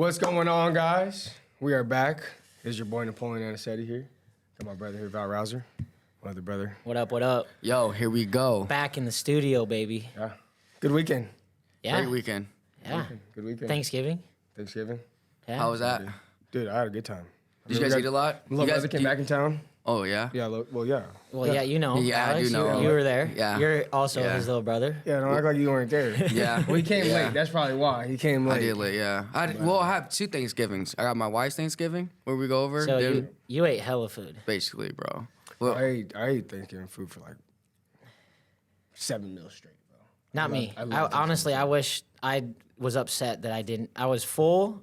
What's going on, guys? We are back. It's your boy Napoleon Aniciete here. Got my brother here, Val Rauser. My other brother. What up, what up? Yo, here we go. Back in the studio, baby. Yeah. Good weekend. Yeah. Great weekend. Yeah. Good weekend. Thanksgiving. Thanksgiving. Yeah. How was that? Dude, I had a good time. Did you guys eat a lot? Little You guys brother came back in town. Oh, yeah? Yeah, well, yeah. Well, yeah, you know. Yeah, I Alex, do know. You were there. Yeah. You're also Yeah. his little brother. Yeah, don't act like you weren't there. Yeah. Well, he came Yeah. late. That's probably why. He came late. I did late, yeah. I have 2 Thanksgivings. I got my wife's Thanksgiving, where we go over. So then, you ate hella food. basically, bro. Well, I ate Thanksgiving food for like 7 meals straight, bro. Not me. I love Honestly, I wish I was upset that I didn't. I was full,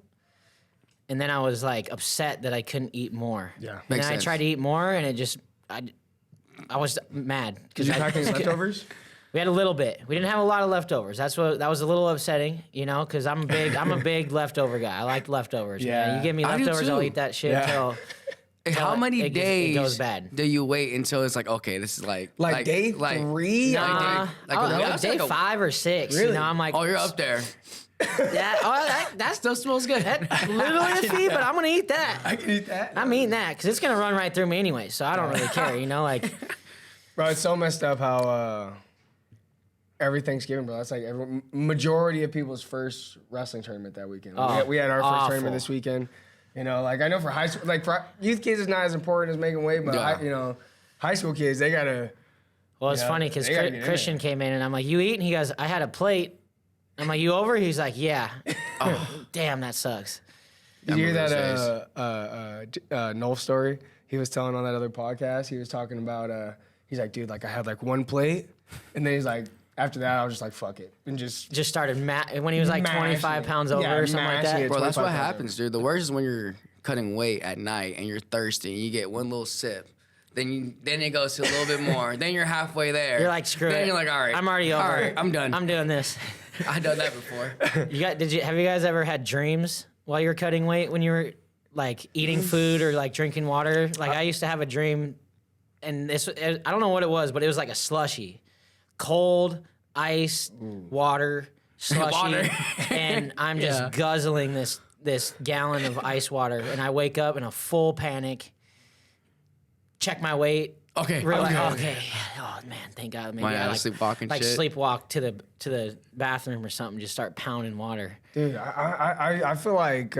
and then I was like upset that I couldn't eat more. Yeah. And Makes then sense. I tried to eat more, and it just I was mad Did because you pack any leftovers? we had a little bit. We didn't have a lot of leftovers. That was a little upsetting, you know, because I'm a big leftover guy. I like leftovers. Yeah. Man. You give me I do leftovers, I'll too. eat that shit Yeah. till. how many it days goes bad. do you wait until it's like, okay, this is like Day 3? Nah, like I a- was day 5 or 6. Really? You know, I'm like, oh, you're up there. that still smells good. That literally a feed, but I'm gonna eat that. I can eat that. I'm eating that because it's gonna run right through me anyway, so I don't really care. You know, like Bro, it's so messed up how every Thanksgiving, bro, that's like majority of people's first wrestling tournament that weekend. Oh, we had our first awful. tournament this weekend. You know, like I know for high school, like for youth kids, it's not as important as making weight, but Yeah. high school kids, they gotta. well, it's Yeah, funny because they gotta get in Christian came in and I'm like, "You eat?" And he goes, "I had a plate." I'm like, "You over?" He's like, "Yeah." Damn, that sucks. Did you hear remember that Noel story he was telling on that other podcast? He was talking about he's like, dude, like I had like one plate, and then he's like, after that, I was just like, fuck it, and just Just started when he was like Mashing 25 it. pounds over Yeah, or something like mashing that. it. Bro, that's what 25 happens, dude. The worst is when you're cutting weight at night and you're thirsty and you get one little sip. Then it goes to a little bit more. Then you're halfway there. You're like, screw it. Then you're like, all right. I'm already over. All right, I'm done. I'm doing this. I've done that before. Have you guys ever had dreams while you were cutting weight when you were like eating food or like drinking water? Like I used to have a dream, and I don't know what it was, but it was like a slushy, cold ice, water, slushy, Water. and I'm just Yeah. guzzling this gallon of ice water, and I wake up in a full panic. Check my weight. Okay. Realize, okay. okay. Oh man, thank God. Maybe Might I have like sleepwalk and like shit. sleepwalk to the bathroom or something. Just start pounding water. Dude, I feel like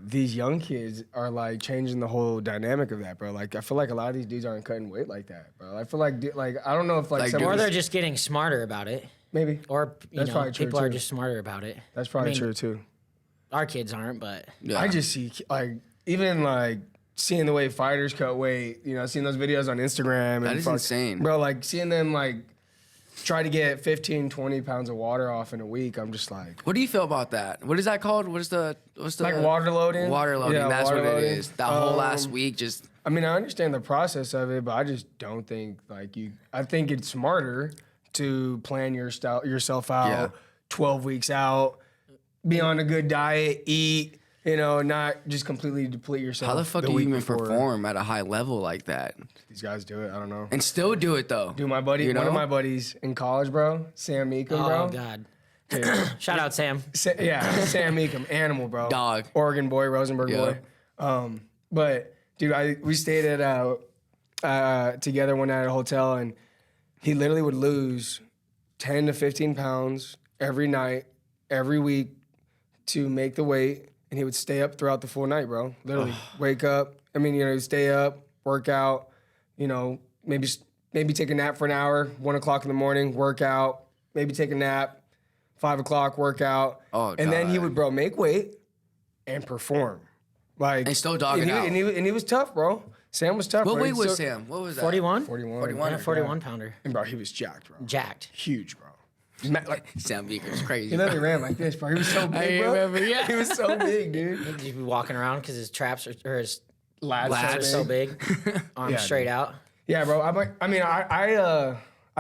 these young kids are like changing the whole dynamic of that, bro. Like I feel like a lot of these dudes aren't cutting weight like that, bro. I feel like I don't know if like Like, some dude, Or of they're these- just getting smarter about it. maybe Or That's probably true, people are too. just smarter about it. that's probably I mean, true too. Our kids aren't, but Yeah. I just see like even like seeing the way fighters cut weight, you know, seeing those videos on Instagram and That is insane. Bro, like seeing them like try to get 15, 20 pounds of water off in a week, I'm just like What do you feel about that? What is that called? What's the like water loading. Water loading. Yeah, that's water what loading. it is. That whole last week just I mean, I understand the process of it, but I just don't think like I think it's smarter to plan yourself out Yeah. 12 weeks out, be on a good diet, eat, you know, not just completely deplete yourself. how the fuck do you week even before. perform at a high level like that? These guys do it. I don't know. And still do it though. Dude, my buddy, You one of know? my buddies in college, bro, Sam Meekum, bro. oh God. Dude, Shout out Sam. Sam Meekum, animal, bro. Dog. Oregon boy, Rosenberg Yeah. boy. But dude, we stayed at together one night at a hotel, and he literally would lose 10 to 15 pounds every night, every week to make the weight, and he would stay up throughout the full night, bro. Literally, wake up. I mean, you know, he'd stay up, work out, you know, maybe take a nap for an hour, 1 o'clock in the morning, work out, maybe take a nap, 5 o'clock, work out. Oh, and then he God. would, bro, make weight and perform. Like, And still dog it he, out. And he was tough, bro. Sam was tough. What bro. weight He's was so- Sam? What was that? 41? 41. 41. Yeah, 41 pounder. And bro, he was jacked, bro. Jacked. Huge, bro. Like, Sam Beaker's crazy. he literally ran like this, bro. He was so big, bro. remember, yeah. He was so big, dude. You'd be walking around because his traps or his Lads lats are so big. big, arms Yeah, straight dude. out. Yeah, bro. I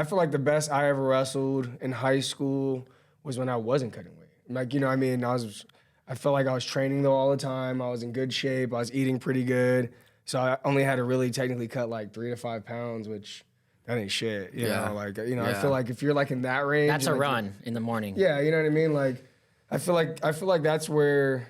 feel like the best I ever wrestled in high school was when I wasn't cutting weight. Like, you know what I mean? I felt like I was training though all the time. I was in good shape. I was eating pretty good. So I only had to really technically cut like 3 to 5 pounds, which that ain't shit. You Yeah. know, like, you know, I Yeah. feel like if you're like in that range. That's a and, like, run in the morning. Yeah, you know what I mean? Like, I feel like that's where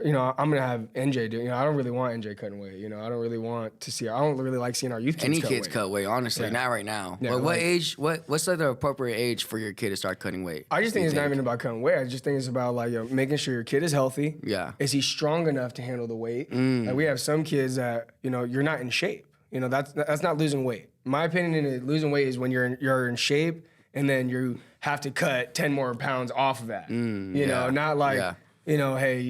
you know, I'm gonna have NJ do. You know, I don't really want NJ cutting weight. You know, I don't really want to see. I don't really like seeing our youth kids Any cut kids weight. cut weight, honestly. Yeah. Not right now. Yeah, but what like- age? What's like the appropriate age for your kid to start cutting weight? I just think you it's not even about cutting weight. I just think it's about like making sure your kid is healthy. Yeah. Is he strong enough to handle the weight? Like we have some kids that you're not in shape. You know, that's not losing weight. My opinion is losing weight is when you're in shape and then you have to cut 10 more pounds off of that. You know, not like hey,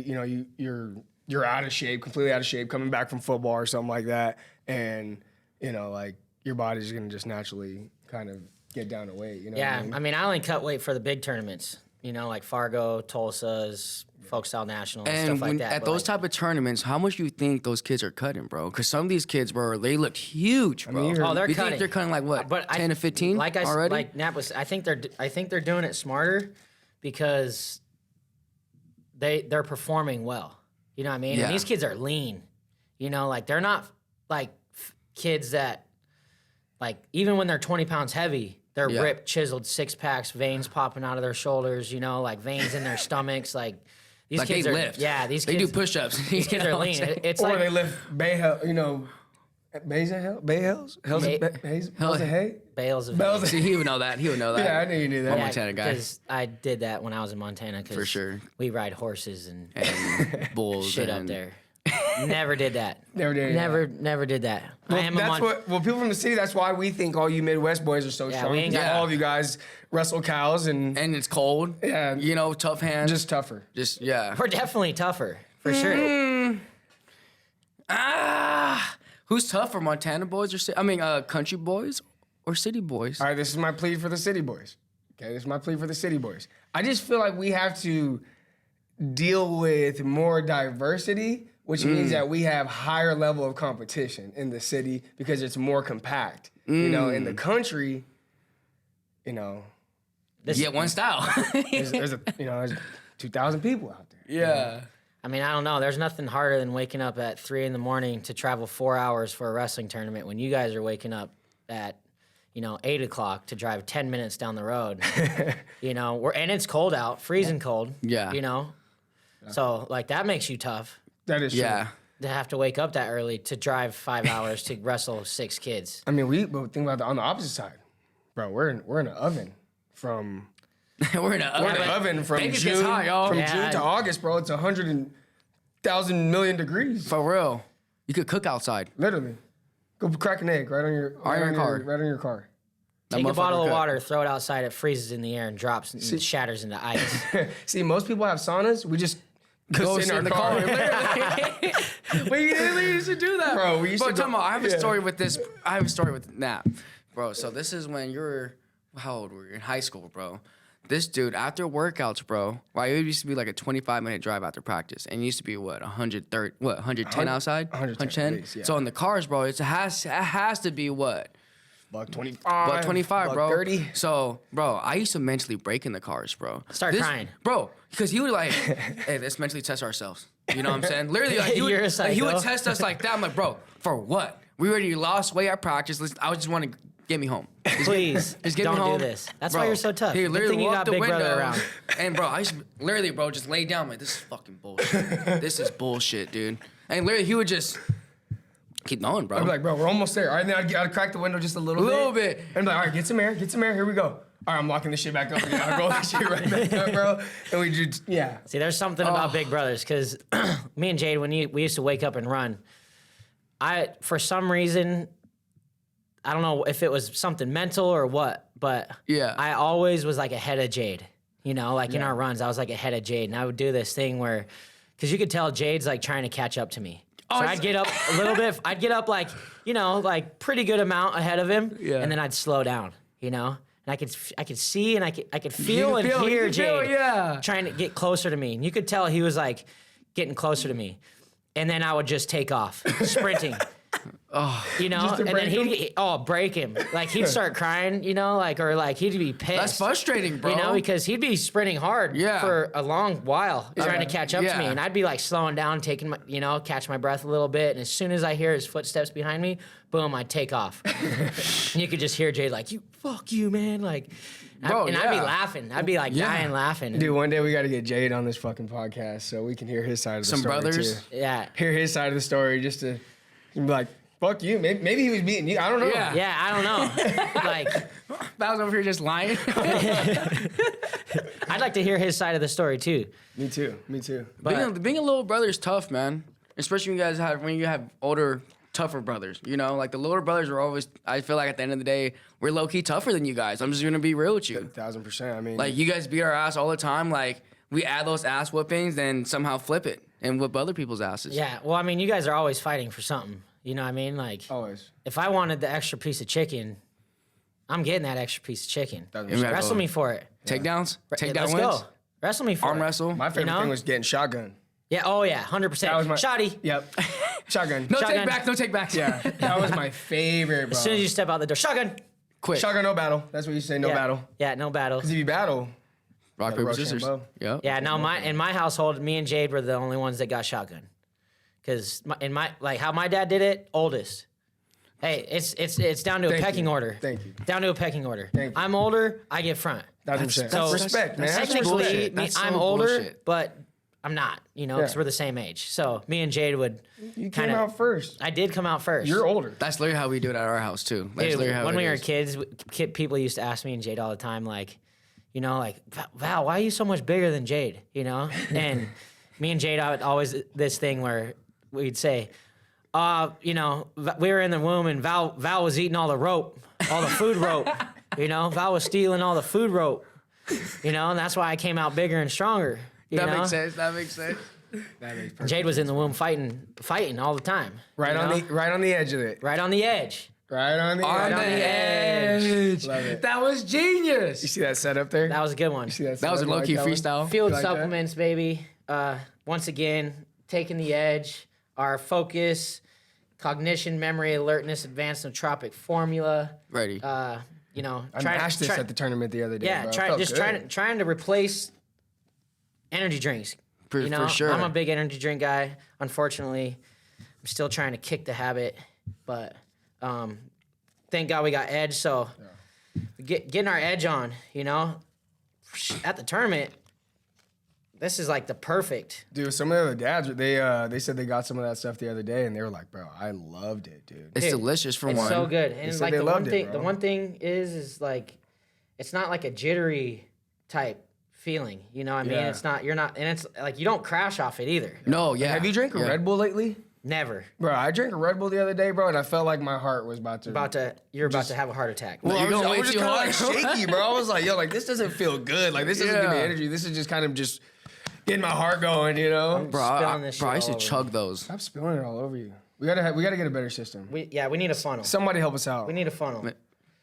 you're out of shape, completely out of shape, coming back from football or something like that, and like your body's gonna just naturally kind of get down to weight. You know? Yeah, what I mean? I mean, I only cut weight for the big tournaments. You know, like Fargo, Tulsa's, Folk Style Nationals, And stuff like that. at But, those type of tournaments, how much do you think those kids are cutting, bro? Because some of these kids, bro, they looked huge, bro. you're- Oh, they're you cutting. think they're cutting like what, But 10 to 15 like already? Like Nap was, I think they're doing it smarter because they're performing well. You know what I mean? Yeah. And these kids are lean. You know, like they're not like kids that like even when they're 20 pounds heavy, they're Yeah. ripped, chiseled, six packs, veins popping out of their shoulders. You know, like veins in their stomachs. Like these Like kids they are lift. Yeah, these they kids do push-ups. These kids are lean. It's Or like they lift Bay Hill, Bays and Hill, Bay Hills, Hills, Bay- Hills of Hay. bales of Bales of- See, he would know that. He would know that. Yeah, I knew you knew that. I'm a Yeah, Montana guy. Because I did that when I was in Montana. Cause For sure. We ride horses and And bulls. shit up and- there. Never did that. Never did. Never did that. Well, I am a that's what. People from the city. That's why we think all you Midwest boys are so Yeah, strong. we ain't because got- all of you guys wrestle cows and And it's cold. Yeah. You know, tough hands. just tougher. Just yeah. We're definitely tougher for sure. Who's tougher, Montana boys or country boys or city boys? All right, this is my plea for the city boys. Okay, this is my plea for the city boys. I just feel like we have to deal with more diversity, which means that we have higher level of competition in the city because it's more compact. You know, in the country, This, Yeah, one style. there's 2,000 people out there. yeah. I mean, I don't know. There's nothing harder than waking up at 3 a.m. to travel 4 hours for a wrestling tournament when you guys are waking up at 8 o'clock to drive 10 minutes down the road. And it's cold out, freezing cold. Yeah. So like that makes you tough That is true. Yeah. to have to wake up that early to drive 5 hours to wrestle 6 kids. I mean, but think about on the opposite side, bro. We're in an oven from We're in an oven. Vegas gets June hot, y'all. from Yeah. June to August, bro. It's 100,000 million degrees. For real. You could cook outside. Literally, go crack an egg right on your car. right on your car. That Take a bottle motherfucker of could. water, throw it outside, it freezes in the air and drops and shatters into ice. See, most people have saunas. We just Go sit in our the car. We literally used to do that, Bro, we used to tell go- me, I have a yeah. story with this. I have a story with Nap, bro. So this is when how old were you? In high school, bro. This dude, after workouts, bro, it used to be like a 25-minute drive after practice, and it used to be 110 outside, 110 at least, yeah. So in the cars, bro, it has to be what. $1.25. $1.25, bro. $1.30. So, bro, I used to mentally break in the cars, bro. Start crying. Bro, because he would like, hey, let's mentally test ourselves. You know what I'm saying? Literally, like, You're a he would psycho. test us like that. I'm like, bro, for what? We already lost weight at practice. I just want to get me home. Please, Just get me don't home. do this. That's Bro, why you're so tough. He Good literally thing you walked got the Big window. Brother around. And bro, I used to literally, bro, just lay down. I'm like, this is fucking bullshit. This is bullshit, dude. And literally, he would just keep going, bro. I'd be like, bro, we're almost there. All right, then I'd crack the window just a little bit. And be like, all right, get some air, here we go. All right, I'm locking this shit back up again. I roll this shit right back up, bro. And we just, yeah. See, there's something about Big Brothers because me and Jade, we used to wake up and run, for some reason, I don't know if it was something mental or what, but Yeah. I always was like ahead of Jade. In our runs, I was like ahead of Jade, and I would do this thing where, because you could tell Jade's like trying to catch up to me. So I'd get up a little bit. I'd get up like pretty good amount ahead of him, Yeah. and then I'd slow down. And I could see and I could feel and you hear could feel, Jade yeah. trying to get closer to me, and you could tell he was like getting closer to me, and then I would just take off sprinting. Just to and then break him? he'd break him. Like he'd start crying, or he'd be pissed. That's frustrating, bro. Because he'd be sprinting hard Yeah. for a long while trying to catch up to me. Yeah. And I'd be like slowing down, taking my, catch my breath a little bit. And as soon as I hear his footsteps behind me, boom, I'd take off. And you could just hear Jade like, fuck you, man. Like, Bro, I'd be laughing. I'd be like dying laughing. Dude, one day we got to get Jade on this fucking podcast so we can hear his side of the Some story brothers. too. Yeah. Hear his side of the story just to be like, fuck you. Maybe he was beating you. I don't know. Yeah. Yeah, I don't know. Like, Val's over here just lying. I'd like to hear his side of the story too. Me too. But being a little brother is tough, man. Especially when you have older, tougher brothers. You know, like the little brothers are always. I feel like at the end of the day, we're low key tougher than you guys. I'm just gonna be real with you. 1,000%. I mean, Like you guys beat our ass all the time. Like we add those ass whoopings, then somehow flip it and whip other people's asses. yeah, well, I mean, you guys are always fighting for something. You know what I mean? Like, always. if I wanted the extra piece of chicken, I'm getting that extra piece of chicken. That's And we have Wrestle to- me for it. Takedowns, takedown Let's wins, go. Wrestle me for arm it. wrestle. My favorite know? thing was getting shotgun. Yeah. Oh yeah. 100%. That was my Shoddy. Yep. Shotgun. No Shotgun. take back, no take backs. Yeah, that was my favorite, bro. As soon as you step out the door, shotgun. Quick. Shotgun, no battle. That's what you say, no Yeah. battle. Yeah. No battle. Because if you battle, Rock, Gotta paper, rush scissors. and bow. Yep. Yeah. Now in my household, me and Jade were the only ones that got shotgun. Because how my dad did it, oldest. Hey, it's down to a Thank pecking you. order. Thank you. Down to a pecking order. Thank you. I'm older, I get front. 1,000%. So- respect, man. that's That's Technically, bullshit. That's I'm so older, bullshit. but I'm not. You know, because Yeah. we're the same age. So me and Jade would. You came kinda- out first. I did come out first. You're older. That's literally how we do it at our house too. That's Dude, literally how when it we were is. kids, people used to ask me and Jade all the time, like, you know, like, Val, why are you so much bigger than Jade? You know? And me and Jade would always this thing where we'd say, you know, we were in the womb and Val was eating all the rope, all the food rope. You know, Val was stealing all the food rope. You know, and that's why I came out bigger and stronger. You That know? makes sense. That makes sense. Jade was in the womb fighting all the time. Right you on know? right on the edge of it. Right on the edge. Right on the On edge. the edge. Love it. That was genius. You see that setup there? That was a good one. You see that That was a setup low like key that one? freestyle. Field Like that? supplements, baby. Once again, taking the edge. Our focus, cognition, memory, alertness, advanced nootropic formula. Ready. You know, I mashed this at the tournament the other day. yeah, bro. It felt good. trying to replace energy drinks. For- You know, for sure. I'm a big energy drink guy. Unfortunately, I'm still trying to kick the habit, but thank God we got edge. So getting our edge on, you know, at the tournament. This is like the perfect. Dude, some of the other dads, they said they got some of that stuff the other day, and they were like, "Bro, I loved it, dude." It's Dude, delicious for It's one. so good, and said like they the one loved it, thing, bro. the one thing is like, it's not like a jittery type feeling. You know what I mean? Yeah. It's not. You're not, and it's like you don't crash off it either. No, yeah. Have you drank a Yeah. Red Bull lately? Never Bro, I drank a Red Bull the other day, bro, and I felt like my heart was about to. you're about to have a heart attack. Well, you're going I way was too just hard. kinda like shaky, bro. I was like, yo, like this doesn't feel good. Like this doesn't give me Yeah. energy. This is just kind of just getting my heart going, you know? Bro, Spilling this I shit used to all over. chug those. Stop spilling it all over you. We gotta get a better system. We need a funnel. Somebody help us out. We need a funnel.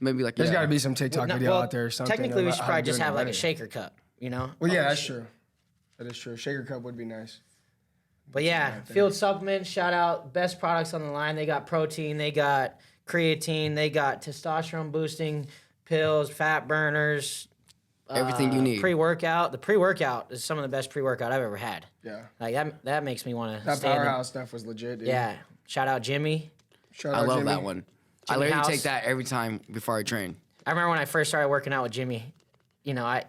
Maybe like There's got to be some TikTok No, video well, out there or something. technically, we about should how to probably do just it have like a better. shaker cup. You know? Well, yeah, that's true. That is true. Shaker cup would be nice. But yeah, Field Supplements, shout out, best products on the line. They got protein, they got creatine, they got testosterone boosting pills, fat burners, everything you need. pre-workout. The pre-workout is some of the best pre-workout I've ever had. Yeah. Like that makes me want to That stay in the- powerhouse stuff was legit, dude. Yeah, shout out Jimmy. Shout I out love Jimmy. that one. I Jimmy literally House. take that every time before I train. I remember when I first started working out with Jimmy. You know, I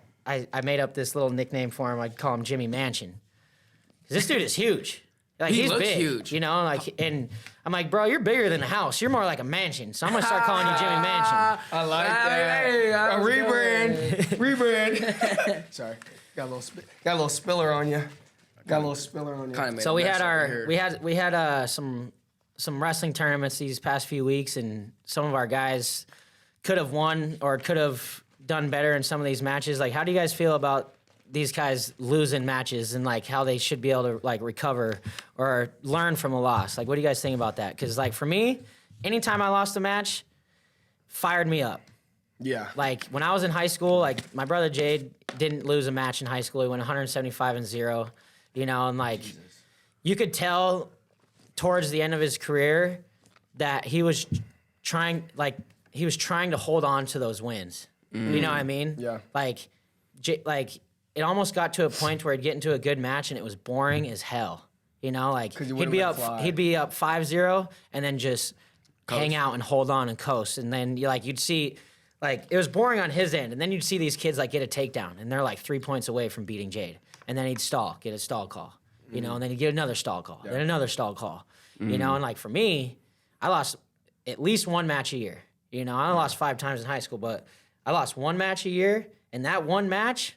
made up this little nickname for him. I'd call him Jimmy Mansion. 'Cause this dude is huge. Like He he's looks big, huge. you know. Like, and I'm like, bro, you're bigger than a house. You're more like a mansion. So I'm gonna start calling you Jimmy Mansion. I like that. Hey, A rebrand. Rebrand. Sorry. Got a little spiller on you. Got a little spiller on you. Kind of So we had some wrestling tournaments these past few weeks, and some of our guys could have won or could have done better in some of these matches. Like, how do you guys feel about these guys losing matches and like how they should be able to like recover or learn from a loss? Like, what do you guys think about that? Because like for me, anytime I lost a match, fired me up. Yeah. Like when I was in high school, like my brother Jade didn't lose a match in high school. He went 175-0, you know, and like you could tell towards the end of his career that he was trying to hold on to those wins. You know what I mean? Yeah. Like it almost got to a point where he'd get into a good match and it was boring as hell. You know, like 'Cause you he'd wouldn't be let up it fly. he'd be up 5-0 and then just hang out and hold on and coast. And then you'd see like it was boring on his end, and then you'd see these kids like get a takedown, and they're like 3 points away from beating Jade, and then he'd get a stall call, you know, and then he'd get another stall call, then another stall call, you know, and like for me, I lost at least one match a year. You know, I lost 5 times in high school, but I lost one match a year, and that one match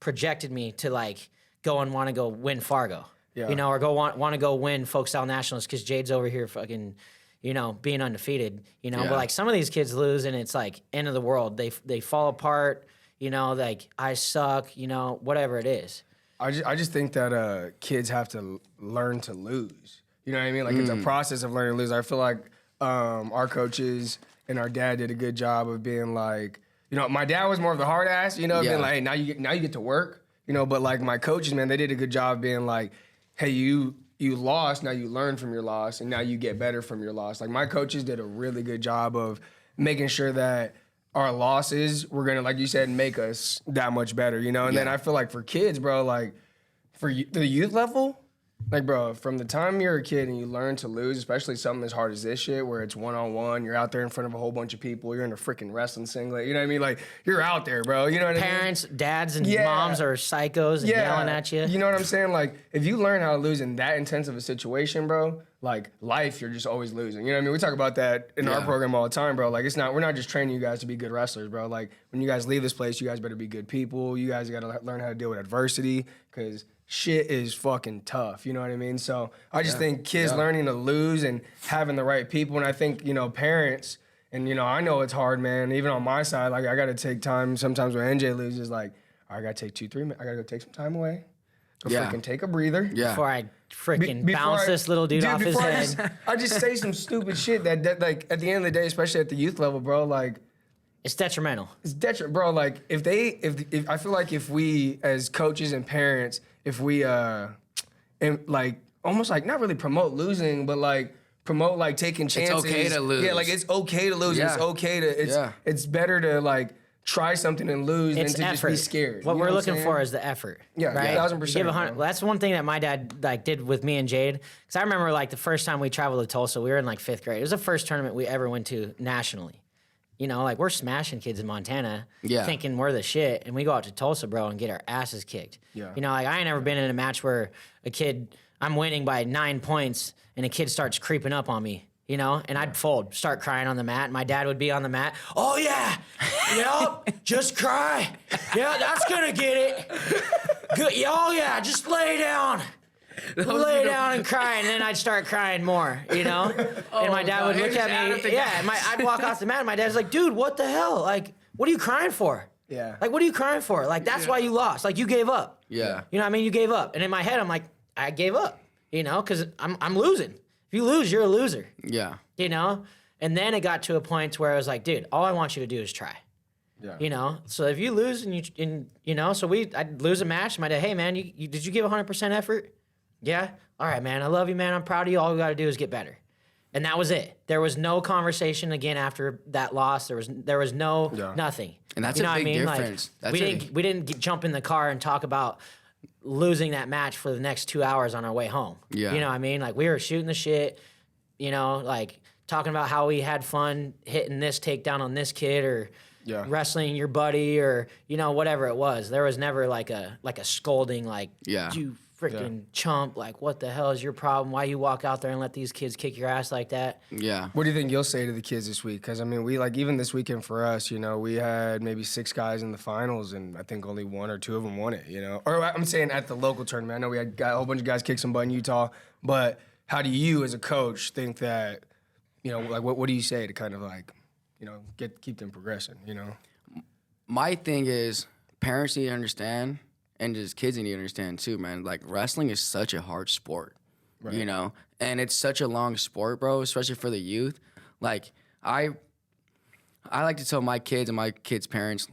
projected me to like go and want to go win Fargo, you know, or want to go win Folk Style Nationals because Jade's over here fucking, you know, being undefeated, you know. But like some of these kids lose, and it's like end of the world. They fall apart, you know, like I suck, you know, whatever it is. I just think that kids have to learn to lose. You know what I mean? Like it's a process of learning to lose. I feel like our coaches and our dad did a good job of being like, you know, my dad was more of the hard ass, you know, being like, hey, now you get to work, you know. But like my coaches, man, they did a good job being like, hey, you lost, now you learn from your loss, and now you get better from your loss. Like my coaches did a really good job of making sure that our losses were gonna, like you said, make us that much better, you know. And then I feel like for kids, bro, like for the youth level, like, bro, from the time you're a kid and you learn to lose, especially something as hard as this shit, where it's one-on-one, you're out there in front of a whole bunch of people, you're in a freaking wrestling singlet, you know what I mean? Like, you're out there, bro, you know what I mean? Parents, dads, and moms are psychos and yelling at you. You know what I'm saying? Like, if you learn how to lose in that intense of a situation, bro, like, life, you're just always losing. You know what I mean? We talk about that in our program all the time, bro. Like, we're not just training you guys to be good wrestlers, bro. Like, when you guys leave this place, you guys better be good people. You guys got to learn how to deal with adversity, because shit is fucking tough, you know what I mean? So I just think kids learning to lose and having the right people, and I think, you know, parents, and, you know, I know it's hard, man. Even on my side, like, I got to take time sometimes when NJ loses, like, I got to take 2-3 minutes. I got to go take some time away. Go freaking take a breather. Before I freaking bounce this little dude off his head. I just say some stupid shit that, like, at the end of the day, especially at the youth level, bro, like, it's detrimental. It's detrimental, bro. Like, if I feel like if we as coaches and parents, if we and like almost like not really promote losing, but like promote like taking chances. It's okay to lose. Yeah, like it's okay to lose. Yeah. It's okay to. It's better to like try something and lose than to just be scared. What we're looking for is the effort. Yeah, right? 1,000%. Give 100. That's one thing that my dad like did with me and Jade. Because I remember like the first time we traveled to Tulsa, we were in like 5th grade. It was the first tournament we ever went to nationally. You know, like we're smashing kids in Montana, thinking we're the shit, and we go out to Tulsa, bro, and get our asses kicked. Yeah. You know, like I ain't never been in a match where I'm winning by 9 points, and a kid starts creeping up on me. You know, and I'd fold, start crying on the mat. My dad would be on the mat. Oh yeah, yep, just cry. Yeah, that's gonna get it. Good. Oh yeah, just lay down. Lay down and cry, and then I'd start crying more, you know? And my dad would look at me, and I'd walk off the mat, and my dad's like, dude, what the hell? Like, what are you crying for? Yeah. Like, what are you crying for? Like, that's why you lost. Like, you gave up. Yeah. You know what I mean? You gave up. And in my head, I'm like, I gave up, you know, because I'm losing. If you lose, you're a loser. Yeah. You know? And then it got to a point where I was like, dude, all I want you to do is try. Yeah. You know? So if you lose, and you know, so I'd lose a match, and my dad, hey, man, did you give 100% effort? Yeah? All right, man. I love you, man. I'm proud of you. All we got to do is get better. And that was it. There was no conversation again after that loss. There was no nothing. And that's a big difference. Like, we didn't jump in the car and talk about losing that match for the next 2 hours on our way home. Yeah. You know what I mean? Like, we were shooting the shit, you know, like talking about how we had fun hitting this takedown on this kid, or wrestling your buddy, or, you know, whatever it was. There was never like a scolding, like, you freaking chump, like, what the hell is your problem? Why you walk out there and let these kids kick your ass like that? Yeah. What do you think you'll say to the kids this week? Because, I mean, we, like, even this weekend for us, you know, we had maybe 6 guys in the finals, and I think only 1 or 2 of them won it, you know? Or I'm saying at the local tournament. I know we had a whole bunch of guys kick some butt in Utah, but how do you, as a coach, think that, you know, like, what do you say to kind of, like, you know, keep them progressing, you know? My thing is, parents need to understand, and just kids need to understand too, man. Like, wrestling is such a hard sport, you know? And it's such a long sport, bro, especially for the youth. Like, I like to tell my kids and my kids' parents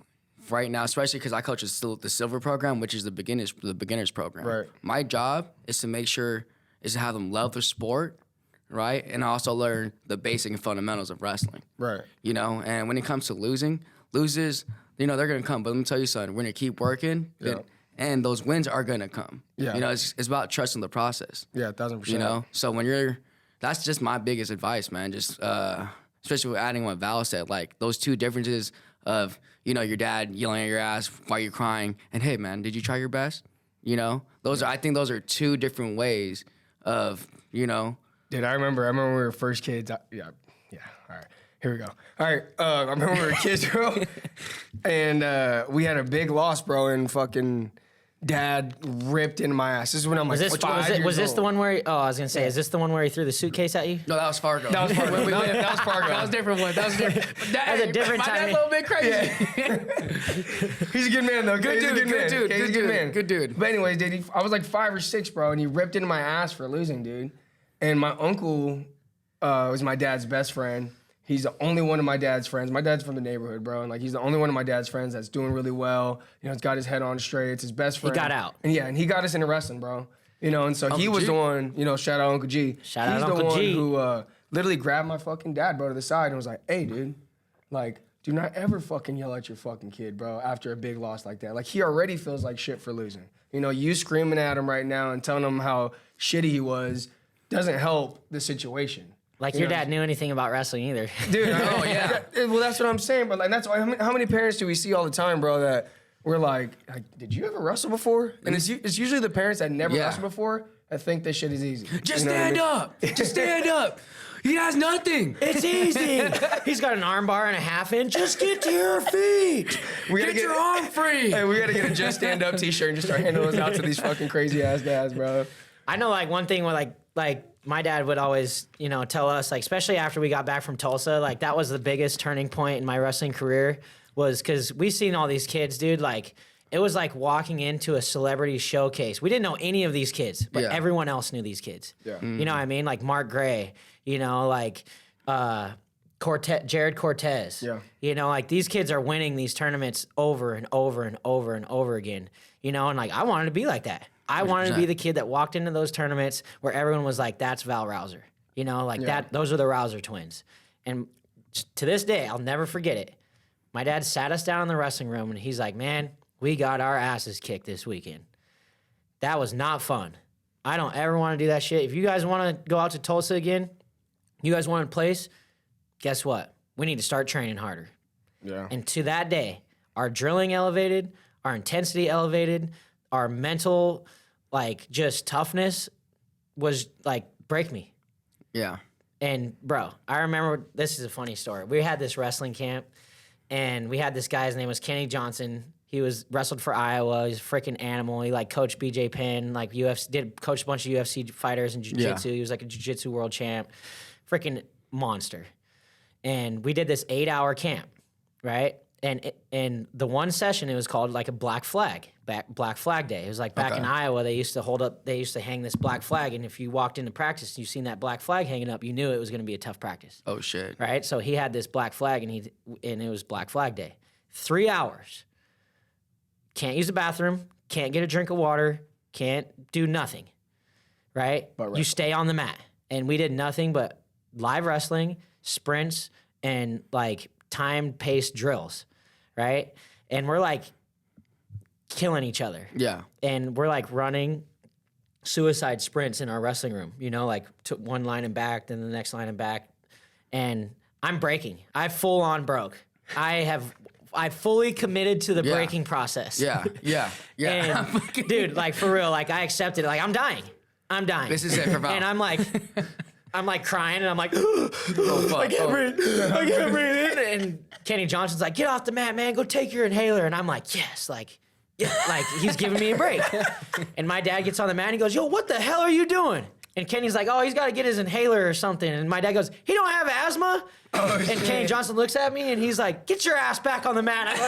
right now, especially because I coach the silver program, which is the beginners program. Right. My job is to have them love the sport, right? And also learn the basic and fundamentals of wrestling. Right. You know, and when it comes to losers, you know, they're going to come. But let me tell you something, we're going to keep working. Yeah. And those wins are gonna come. Yeah. You know, it's about trusting the process. Yeah, 1,000%. You know, so that's just my biggest advice, man. Just especially with adding what Val said, like those 2 differences of, you know, your dad yelling at your ass while you're crying, and hey, man, did you try your best? You know, I think those are two different ways of, you know. Dude, I remember when we were first kids. Yeah. All right, here we go. All right, I remember when we were kids, bro, and we had a big loss, bro, and fucking dad ripped in my ass. This is when I'm like, was this the one where? Oh, I was gonna say, is this the one where he threw the suitcase at you? No, that was Fargo. That was Fargo. That was Fargo. That was a different one. That was different. That was a different my timing. dad's a little bit crazy. He's a good man, though. Good dude, good dude, He's a good man. good dude. But anyways, dude, I was like 5 or 6, bro, and he ripped into my ass for losing, dude. And my uncle was my dad's best friend. He's the only one of my dad's friends. My dad's from the neighborhood, bro, and like he's the only one of my dad's friends that's doing really well. You know, he's got his head on straight. It's his best friend. He got out. And and he got us into wrestling, bro. You know, and so he was the one. You know, shout out Uncle G. Shout out He's Uncle the one G. who literally grabbed my fucking dad, bro, to the side and was like, "Hey, dude, like, do not ever fucking yell at your fucking kid, bro, after a big loss like that. Like, he already feels like shit for losing. You know, you screaming at him right now and telling him how shitty he was doesn't help the situation." Like your dad knew anything about wrestling either. Dude, oh yeah. Well, that's what I'm saying. But like, that's why. How many parents do we see all the time, bro? That we're like, did you ever wrestle before? And it's usually the parents that never wrestled before that think this shit is easy. Just stand up. Just stand up. He has nothing. It's easy. He's got an arm bar and a half in. Just get to your feet. Get your arm free. Hey, we gotta get a Just Stand Up t-shirt and just start handing those out to these fucking crazy ass dads, bro. I know, like, one thing where like my dad would always, you know, tell us, like, especially after we got back from Tulsa, like, that was the biggest turning point in my wrestling career, was because we seen all these kids, dude. Like, it was like walking into a celebrity showcase. We didn't know any of these kids, but everyone else knew these kids. Yeah. You know what I mean? Like Mark Gray, you know, like Jared Cortez. Yeah. You know, like, these kids are winning these tournaments over and over and over and over again. You know, and like, I wanted to be like that. I wanted to be the kid that walked into those tournaments where everyone was like, that's Val Rauser. You know, like those are the Rauser twins. And to this day, I'll never forget it. My dad sat us down in the wrestling room and he's like, man, we got our asses kicked this weekend. That was not fun. I don't ever want to do that shit. If you guys want to go out to Tulsa again, you guys want to place, guess what? We need to start training harder. Yeah. And to that day, our drilling elevated, our intensity elevated, our mental, like, just toughness was like, break me. Yeah. And bro, I remember, this is a funny story. We had this wrestling camp and we had this guy, his name was Kenny Johnson. He was wrestled for Iowa. He's a freaking animal. He like coached BJ Penn, like coached a bunch of UFC fighters in jiu-jitsu. He was like a jiu-jitsu world champ. Freaking monster. And we did this 8-hour camp, right? And the one session, it was called like a Black Flag Day. It was like back in Iowa, they used to hang this black flag, and if you walked into practice and you seen that black flag hanging up, you knew it was going to be a tough practice. Oh shit! Right? So he had this black flag, and it was Black Flag Day. 3 hours. Can't use the bathroom. Can't get a drink of water. Can't do nothing. Right? You stay on the mat, and we did nothing but live wrestling, sprints, and like timed paced drills. Right? And we're like killing each other. Yeah. And we're like running suicide sprints in our wrestling room, you know, like one line and back, then the next line and back. And I'm breaking. I full on broke. I fully committed to the breaking process. Yeah. And dude, like, for real, like, I accepted it. Like, I'm dying. This is it for Val. And I'm like crying, and I'm like, I can't breathe. And Kenny Johnson's like, get off the mat, man. Go take your inhaler. And I'm like, yes, like he's giving me a break. And my dad gets on the mat and he goes, yo, what the hell are you doing? And Kenny's like, oh, he's got to get his inhaler or something. And my dad goes, he don't have asthma? And Kenny Johnson looks at me and he's like, get your ass back on the mat. I'm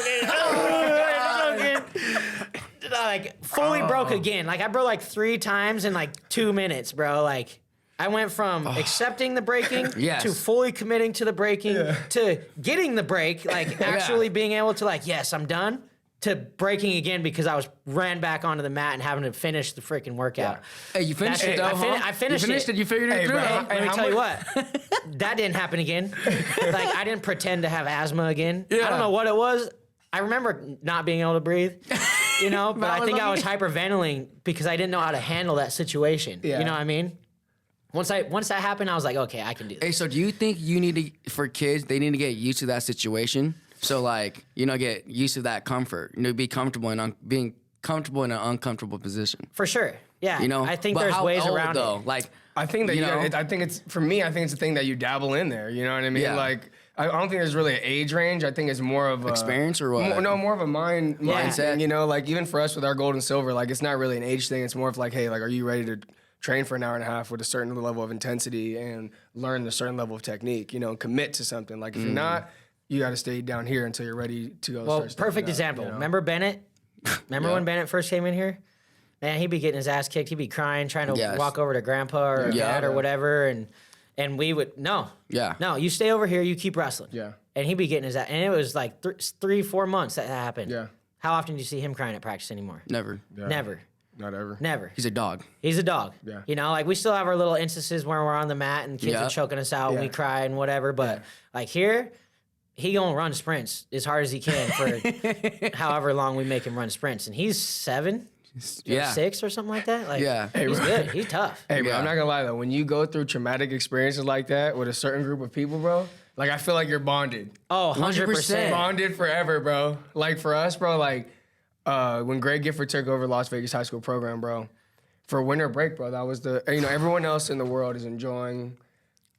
like, fully broke again. Like, I broke like 3 times in like 2 minutes, bro. Like, I went from accepting the breaking to fully committing to the breaking to getting the break, like actually being able to like, yes, I'm done, to breaking again because I ran back onto the mat and having to finish the freaking workout. Hey, you finished it though, I finished it. You figured it through. Let me tell you what, that didn't happen again. Like, I didn't pretend to have asthma again. I don't know what it was. I remember not being able to breathe, you know, but I think I was hyperventilating because I didn't know how to handle that situation. You know what I mean? Once that happened, I was like, okay, I can do this. Hey, so do you think for kids, they need to get used to that situation? So like, get used to that comfort. Be comfortable in being comfortable in an uncomfortable position. For sure. Yeah. I think But there's how ways old, around though? it. Like, I think that I think it's for me. I think it's a thing that you dabble in there. You know what I mean? Yeah. Like I don't think there's really an age range. I think it's more of a Experience or what? More of a mindset Mindset. thing. Like even for us with our gold and silver, like it's not really an age thing. It's more of like, hey, like are you ready to train for an hour and a half with a certain level of intensity and learn a certain level of technique? Commit to something. Like if you're not, you got to stay down here until you're ready to go. Well, start stepping perfect up, example. Remember Bennett? Remember when Bennett first came in here? Man, he'd be getting his ass kicked. He'd be crying, trying to walk over to grandpa or dad or whatever. And we would, no, you stay over here, you keep wrestling. Yeah. And he'd be getting his ass. And it was like 3-4 months that happened. Yeah. How often do you see him crying at practice anymore? never. Yeah. Never. Not ever. Never. He's a dog. He's a dog. Yeah. Like we still have our little instances where we're on the mat and kids are choking us out and we cry and whatever. But like here, he gonna run sprints as hard as he can for however long we make him run sprints. And he's 7, 6 or something like that. Like he's good. He's tough. Hey, bro, I'm not gonna lie though. When you go through traumatic experiences like that with a certain group of people, bro, like I feel like you're bonded. Oh, 100%. Bonded forever, bro. Like for us, bro, like when Greg Gifford took over Las Vegas high school program, bro, for winter break, bro, that was everyone else in the world is enjoying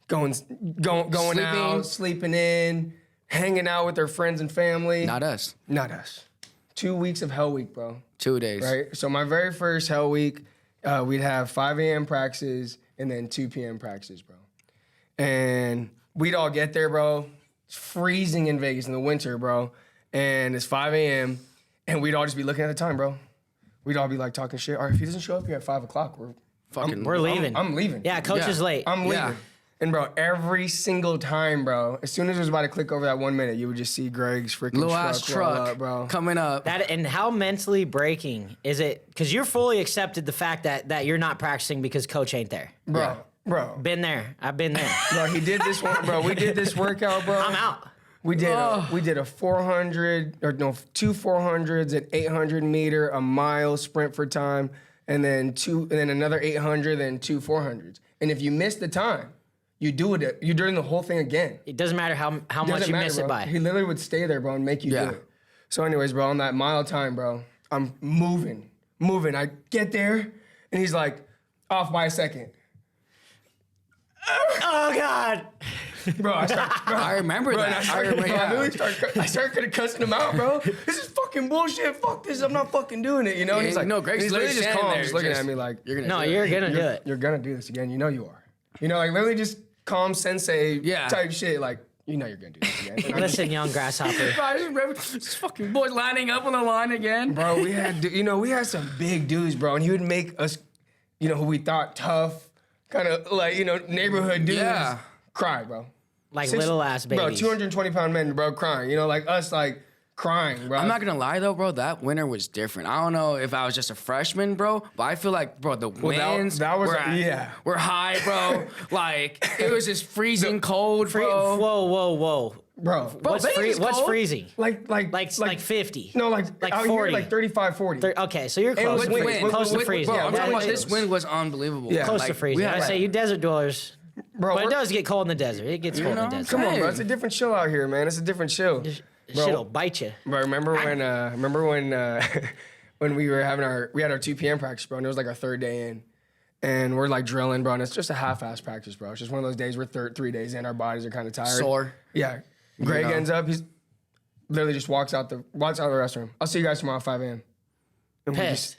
going out, sleeping in, hanging out with their friends and family. Not us. 2 weeks of Hell Week, bro. 2 days. Right? So my very first Hell Week, we'd have 5 a.m. practices and then 2 p.m. practices, bro. And we'd all get there, bro. It's freezing in Vegas in the winter, bro. And it's 5 a.m. and we'd all just be looking at the time, bro. We'd all be like talking shit. All right, if he doesn't show up here at 5 o'clock, We're leaving. I'm leaving. Yeah, coach is late. I'm leaving. Yeah. And bro, every single time, bro, as soon as it was about to click over that 1 minute, you would just see Greg's freaking Little ass roll truck up, bro. coming up. And how mentally breaking is it? Because you're fully accepted the fact that you're not practicing because coach ain't there. Bro. Been there. I've been there. Bro, he did this one, bro. We did this workout, bro. I'm out. We did a 400 or no 2 400s, an 800 meter, a mile sprint for time, and then another 800, then 2 400s. And if you miss the time, you're doing the whole thing again. It doesn't matter how much you miss bro. it by. He literally would stay there, bro, and make you do it. So anyways, bro, on that mile time, bro, I'm moving. I get there, and he's like, off by a second. Oh God. Bro, I remember that. I started cussing him out, bro. This is fucking bullshit. Fuck this. I'm not fucking doing it. And he's like, no, Greg's he's literally just standing calm, there, just looking just- at me like, You're gonna You're gonna do it. you're gonna do this again. You know you are. Like literally just calm sensei type shit. Like, you know you're gonna do this again. And Listen, young grasshopper. I just remember this fucking boy lining up on the line again. bro, we had some big dudes, bro, and he would make us, who we thought tough, kind of like, neighborhood dudes, cry, bro. Like little ass babies. Bro, 220-pound men, bro, crying. Like us, like crying, bro. I'm not gonna lie though, bro. That winter was different. I don't know if I was just a freshman, bro, but I feel like, bro, the winds that was were high, bro. Like it was just freezing cold, bro. Whoa. Bro, What's Vegas cold. freezing? like 50. No, like out 40. here, like 35, 40. Okay, so you're close with to wind, freezing. with- Close to with- freezing. Bro, I'm Yeah, talking about yeah. this wind was unbelievable. Yeah. Close Like, to freezing. we had, I say you desert dwellers. Bro, But it does get cold in the desert. It gets cold in the know? desert. Come on, bro. Hey. It's a different chill out here, man. It's a different chill. Shit'll bite you. Bro, remember when when we had our 2 p.m. practice, bro, and it was like our 3rd day in, and we're like drilling, bro, and it's just a half-ass practice, bro. It's just one of those days we're 3 days in, our bodies are kind of tired, Sore. Yeah. Greg ends up, he's literally just walks out the restroom. I'll see you guys tomorrow at 5 a.m. And we Pissed.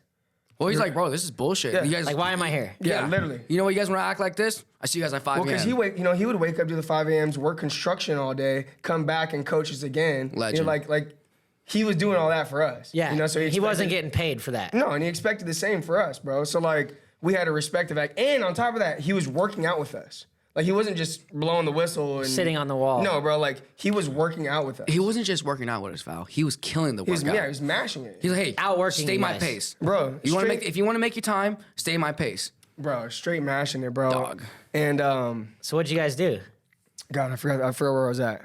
Well, he's like, bro, this is bullshit. Yeah. You guys, Like, why am I here? Yeah, literally. You know what? You guys want to act like this? I see you guys at 5 Well, because a.m. he would wake up, do the 5 a.m.s, work construction all day, come back and coach us again. Legend. Like he was doing all that for us. Yeah. So he wasn't getting paid for that. No, and he expected the same for us, bro. So like we had to respect the fact, and on top of that, he was working out with us. Like he wasn't just blowing the whistle and Sitting on the wall. No, bro. Like he was working out with us. He wasn't just working out with us, Val. He was killing the workout. he was mashing it. He's like, hey, Outworking stay you my guys. pace, Bro, If you want to make your time, stay my pace. Bro, straight mashing it, bro. Dog. And So what'd you guys do? God, I forgot where I was at.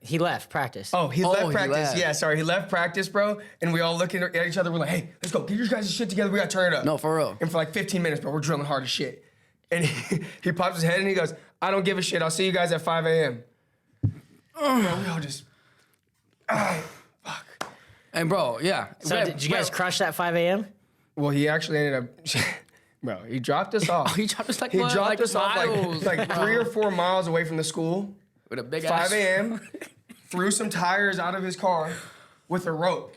He left practice. Oh, he left he practice. left. Yeah, sorry, he left practice, bro. And we all looking at each other. We're like, hey, let's go. Get your guys' shit together. We gotta turn it up. No, for real. And for like 15 minutes, bro, we're drilling hard as shit. And he pops his head and he goes, I don't give a shit. I'll see you guys at 5 a.m. Bro, we all just Fuck. And bro, yeah. So did you guys crush that 5 a.m.? Well, he actually ended up, bro, he dropped us off. He dropped us like He what? dropped Like us off miles, like 3 or 4 miles away from the school. with a big 5 ass. a.m. Threw some tires out of his car with a rope.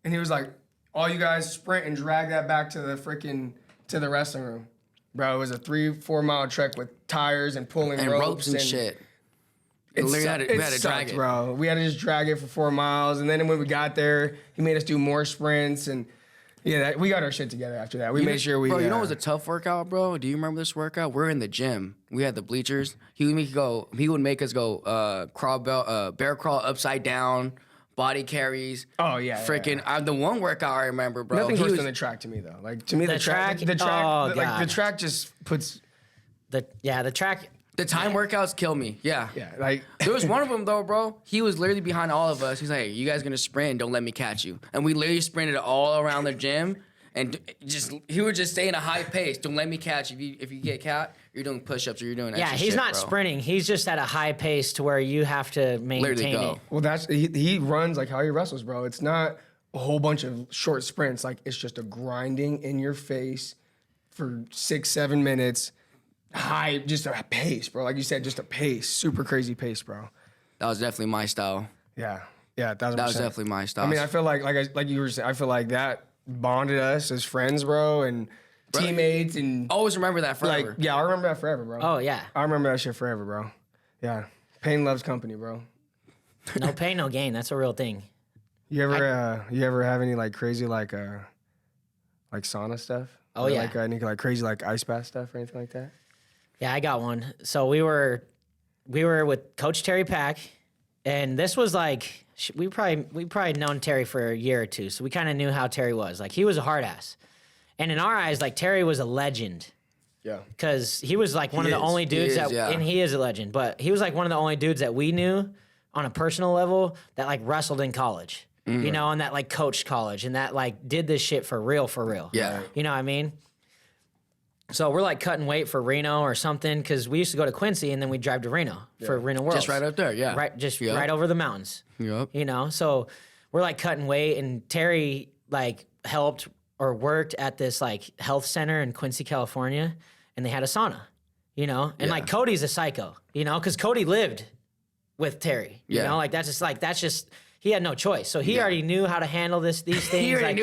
And he was like, all you guys sprint and drag that back to the wrestling room. Bro, it was a 3-4 mile trek with tires and pulling And ropes and shit. It We had to drag sucked, it. bro. We had to just drag it for 4 miles. And then when we got there, he made us do more sprints. And yeah, we got our shit together after that. We made sure we... Bro, you know what was a tough workout, bro? Do you remember this workout? We're in the gym. We had the bleachers. He would make us go bear crawl upside down, body carries. Oh, yeah. Freaking, the one workout I remember, bro. Nothing's he worse was, than the track to me, though. Like, to me, the track? track, Oh, like, God. the track just puts... The track. the time workouts kill me. Yeah. Yeah, like... There was one of them though, bro. He was literally behind all of us. He's like, hey, you guys gonna sprint, don't let me catch you. And we literally sprinted all around the gym. And he would just stay in a high pace. Don't let me catch you. If you get caught, you're doing push-ups or you're doing extra Yeah, he's shit, not bro. sprinting. He's just at a high pace to where you have to maintain go. it. Well, he runs like how he wrestles, bro. It's not a whole bunch of short sprints. Like, it's just a grinding in your face for 6-7 minutes. Just a pace, bro. Like you said, just a pace. Super crazy pace, bro. That was definitely my style. Yeah, 1,000%. That was definitely my style. I mean, I feel like you were saying, I feel like that bonded us as friends, bro, and teammates, and always remember that forever. like, yeah, I remember that forever, bro. Oh, yeah. I remember that shit forever, bro. Yeah, pain loves company, bro. No pain, no gain. That's a real thing. You ever have any like crazy like sauna stuff? Oh, Or, yeah. Like any like crazy like ice bath stuff or anything like that? Yeah, I got one. So we were with Coach Terry Pack, and this was like we probably known Terry for a year or two, so we kind of knew how Terry was. Like, he was a hard ass, and in our eyes, like, Terry was a legend Yeah. because he was like one of the only dudes and he is a legend, but he was like one of the only dudes that we knew on a personal level that like wrestled in college, you know, and that like coached college and that like did this shit for real. Yeah. You know what I mean? So we're like cutting weight for Reno or something because we used to go to Quincy and then we'd drive to Reno for Reno Worlds. Just right up there, yeah. Right over the mountains. Yep. You know, so we're like cutting weight and Terry like helped or worked at this like health center in Quincy, California, and they had a sauna, you know? And like Cody's a psycho, you know, because Cody lived with Terry, you know? Like that's just he had no choice. So he already knew how to handle these things. He already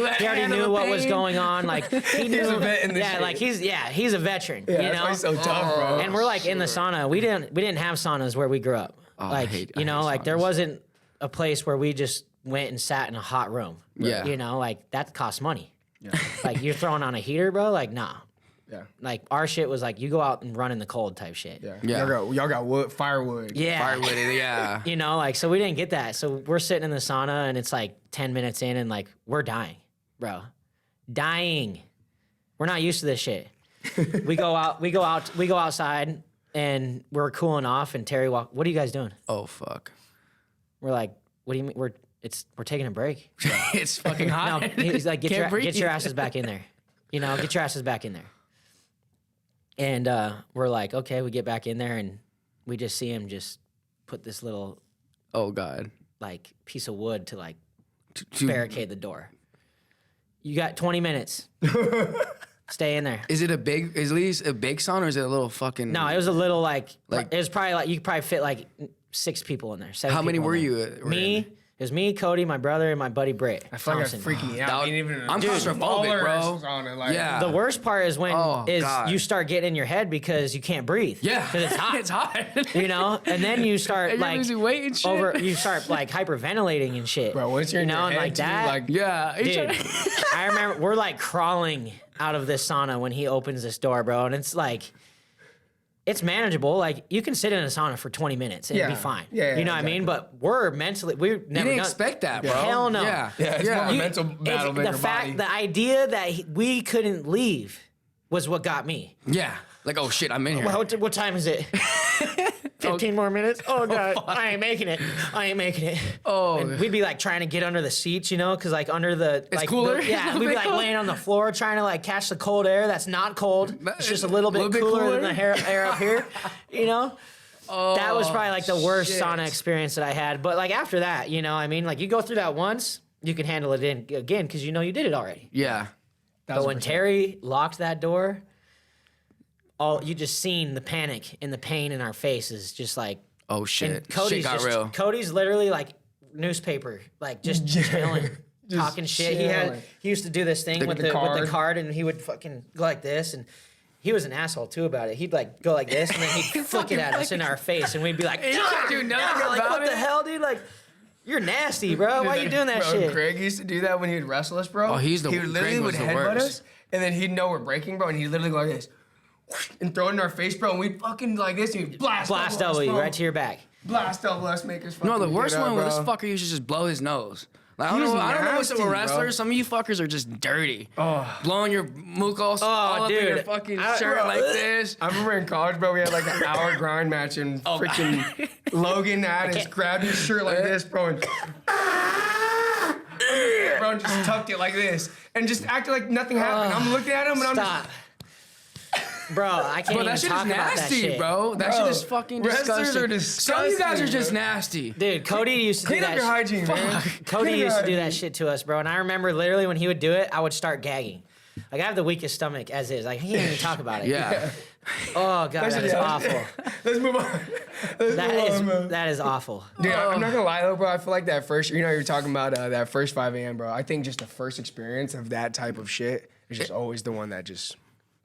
knew what was going on. Like he knew He's a vet in this shit. like he's a veteran, Yeah, you that's know? why he's so tough, bro. And we're like in the sauna. We didn't have saunas where we grew up. I Like, hate you know, like there saunas. wasn't a place where we just went and sat in a hot room. Yeah. You know, like that costs money. Like you're throwing on a heater, bro. Like, nah. Yeah. Like our shit was like you go out and run in the cold type shit. Yeah. Y'all got wood, firewood. Yeah. Firewood, yeah. You know, like so we didn't get that. So we're sitting in the sauna and it's like 10 minutes in and like we're dying, bro. Dying. We're not used to this shit. we go outside and we're cooling off and Terry what are you guys doing? Oh, fuck. We're like, what do you mean? We're taking a break. It's fucking hot. No, he's like, get Can't breathe. your asses back in there. You know, get your asses back in there. And we're like, okay, we get back in there and we just see him just put this little Oh, God. like piece of wood to like To- barricade the door. You got 20 minutes. Stay in there. Is it is at least a big sauna or is it a little fucking... No, it was a little like Like- it was probably like you could probably fit like 6 people in there. 7 How many people were in you? there. Me. It was me, Cody, my brother, and my buddy Britt. I feel like that's Thompson. freaking me out. That- Ain't even I'm claustrophobic, bro. Yeah. The worst part is when Oh, God. you start getting in your head because you can't breathe. Yeah. because it's hot. It's hot. You know, and then you start And you're like losing weight and shit. you start like hyperventilating and shit. Bro, once you're in you know, your and head, like too, that, like, Yeah. dude. I remember we're like crawling out of this sauna when he opens this door, bro, and it's like. It's manageable. Like you can sit in a sauna for 20 minutes and Yeah. be fine. Yeah, you know what I mean? But we're never You didn't done- expect that, bro. Hell no. Yeah. Yeah, it's more of a mental battle than the your fact, body. the idea that we couldn't leave was what got me. Yeah. Like, oh, shit, I'm in here. What time is it? 15 more minutes? Oh, God. I ain't making it. Oh. And we'd be like trying to get under the seats, you know, because like under the. It's cooler? Yeah. We'd be like laying on the floor trying to like catch the cold air that's not cold. It's just a little bit cooler than the air up here, you know? That was probably like the worst shit. sauna experience that I had. But like after that, you know, I mean, like you go through that once, you can handle it again because you know you did it already. Yeah. But when Terry locked that door, you just seen the panic and the pain in our faces, just like, Oh shit. and Cody's Shit got real. Cody's literally like newspaper, like just chilling, talking shit. chilling. He used to do this thing with the card, and he would fucking go like this, and he was an asshole too about it. He'd like go like this, and then he'd flick it at us in our face, and we'd be like, You can't do nothing like, about what it. the hell, dude? Like, you're nasty, bro. Why you doing that bro, shit? Greg used to do that when he would wrestle us, bro. Oh, He would literally Greg was the headbutt worst. us, and then he'd know we're breaking, bro, and he'd literally go like this, and throw it in our face, bro, and we'd fucking like this, and he'd blast double you bro. right to your back. Blast double us, make us fucking No, the worst get up, one was bro. this fucker used to just blow his nose. Like, He was I don't know what's up nasty, with bro. wrestlers. Some of you fuckers are just dirty. Blowing your mucos all up in your dude. fucking shirt like this. I remember in college, bro, we had like an hour grind match, and freaking Logan Addis grabbed his shirt like this, bro, and bro just tucked it like this, and just acted like nothing happened. I'm looking at him, and I'm Stop. just. Bro, I can't Bro, even that shit is talk about that nasty, shit. bro. That Bro, shit is fucking wrestlers disgusting. are Some of you guys are disgusting, just bro. nasty. Dude, Cody used to Clean do up that. your hygiene, man. Cody Clean your used to do hygiene. that shit to us, bro. And I remember literally when he would do it, I would start gagging. Like I have the weakest stomach as is. Like I can't even talk about it. Yeah. Oh god, that is awful. Let's move on. Let's move on, man. That is awful. Dude, I'm not gonna lie though, bro. I feel like that first, you know, you're talking about that first 5 a.m., bro. I think just the first experience of that type of shit is just always the one that just.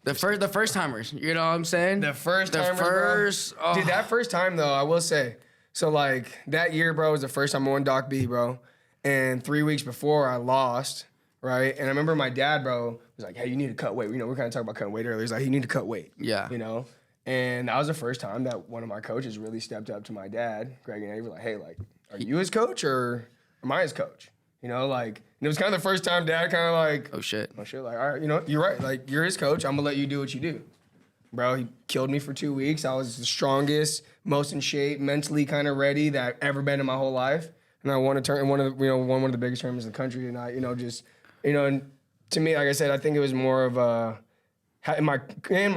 The first timers, you know what I'm saying? The first timers, bro. Dude, that first time though, I will say. So like that year, bro, was the first time I won Doc B, bro. And 3 weeks before I lost, right? And I remember my dad, bro, was like, "Hey, you need to cut weight." You know, we are kind of talking about cutting weight earlier. He's like, "You need to cut weight." Yeah. You know. And that was the first time that one of my coaches really stepped up to my dad, Greg and Avery, like, "Hey, like, are you his coach or am I his coach?" You know, like, and it was kind of the first time dad kind of like, Oh shit. like, all right, you know, you're right. Like, you're his coach. I'm gonna let you do what you do. Bro, he killed me for 2 weeks. I was the strongest, most in shape, mentally kind of ready that I've ever been in my whole life. And I won won one of the biggest tournaments in the country. And I, and to me, like I said, I think it was more of my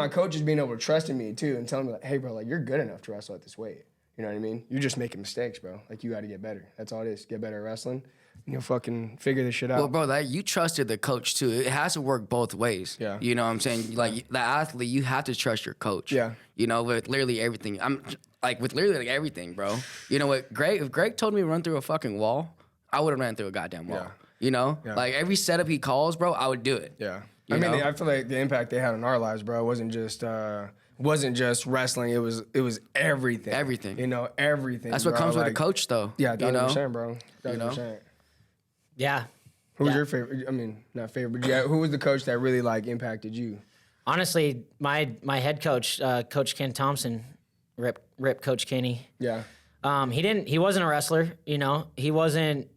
coaches being able to trust in me too and telling me like, "Hey, bro, like you're good enough to wrestle at this weight." You know what I mean? You're just making mistakes, bro. Like you got to get better. That's all it is. Get better at wrestling. And you'll fucking figure this shit out. Well, bro, you trusted the coach too. It has to work both ways. Yeah. You know what I'm saying? Like the athlete, you have to trust your coach. Yeah. You know, with literally everything. With literally like everything, bro. You know what? If Greg told me to run through a fucking wall, I would have ran through a goddamn wall. Yeah. You know? Yeah. Like every setup he calls, bro, I would do it. Yeah. You I mean, know? I feel like the impact they had on our lives, bro, wasn't just wrestling. It was everything. Everything. You know, everything. That's what bro. comes with a Like, coach, though. Yeah, you know? 100%, bro. 100%. You know? Yeah. Who was Yeah. your favorite? I mean, not favorite, but yeah, who was the coach that really like impacted you? Honestly, my head coach, Coach Ken Thompson, rip Coach Kenny. Yeah. He wasn't a wrestler, you know. He wasn't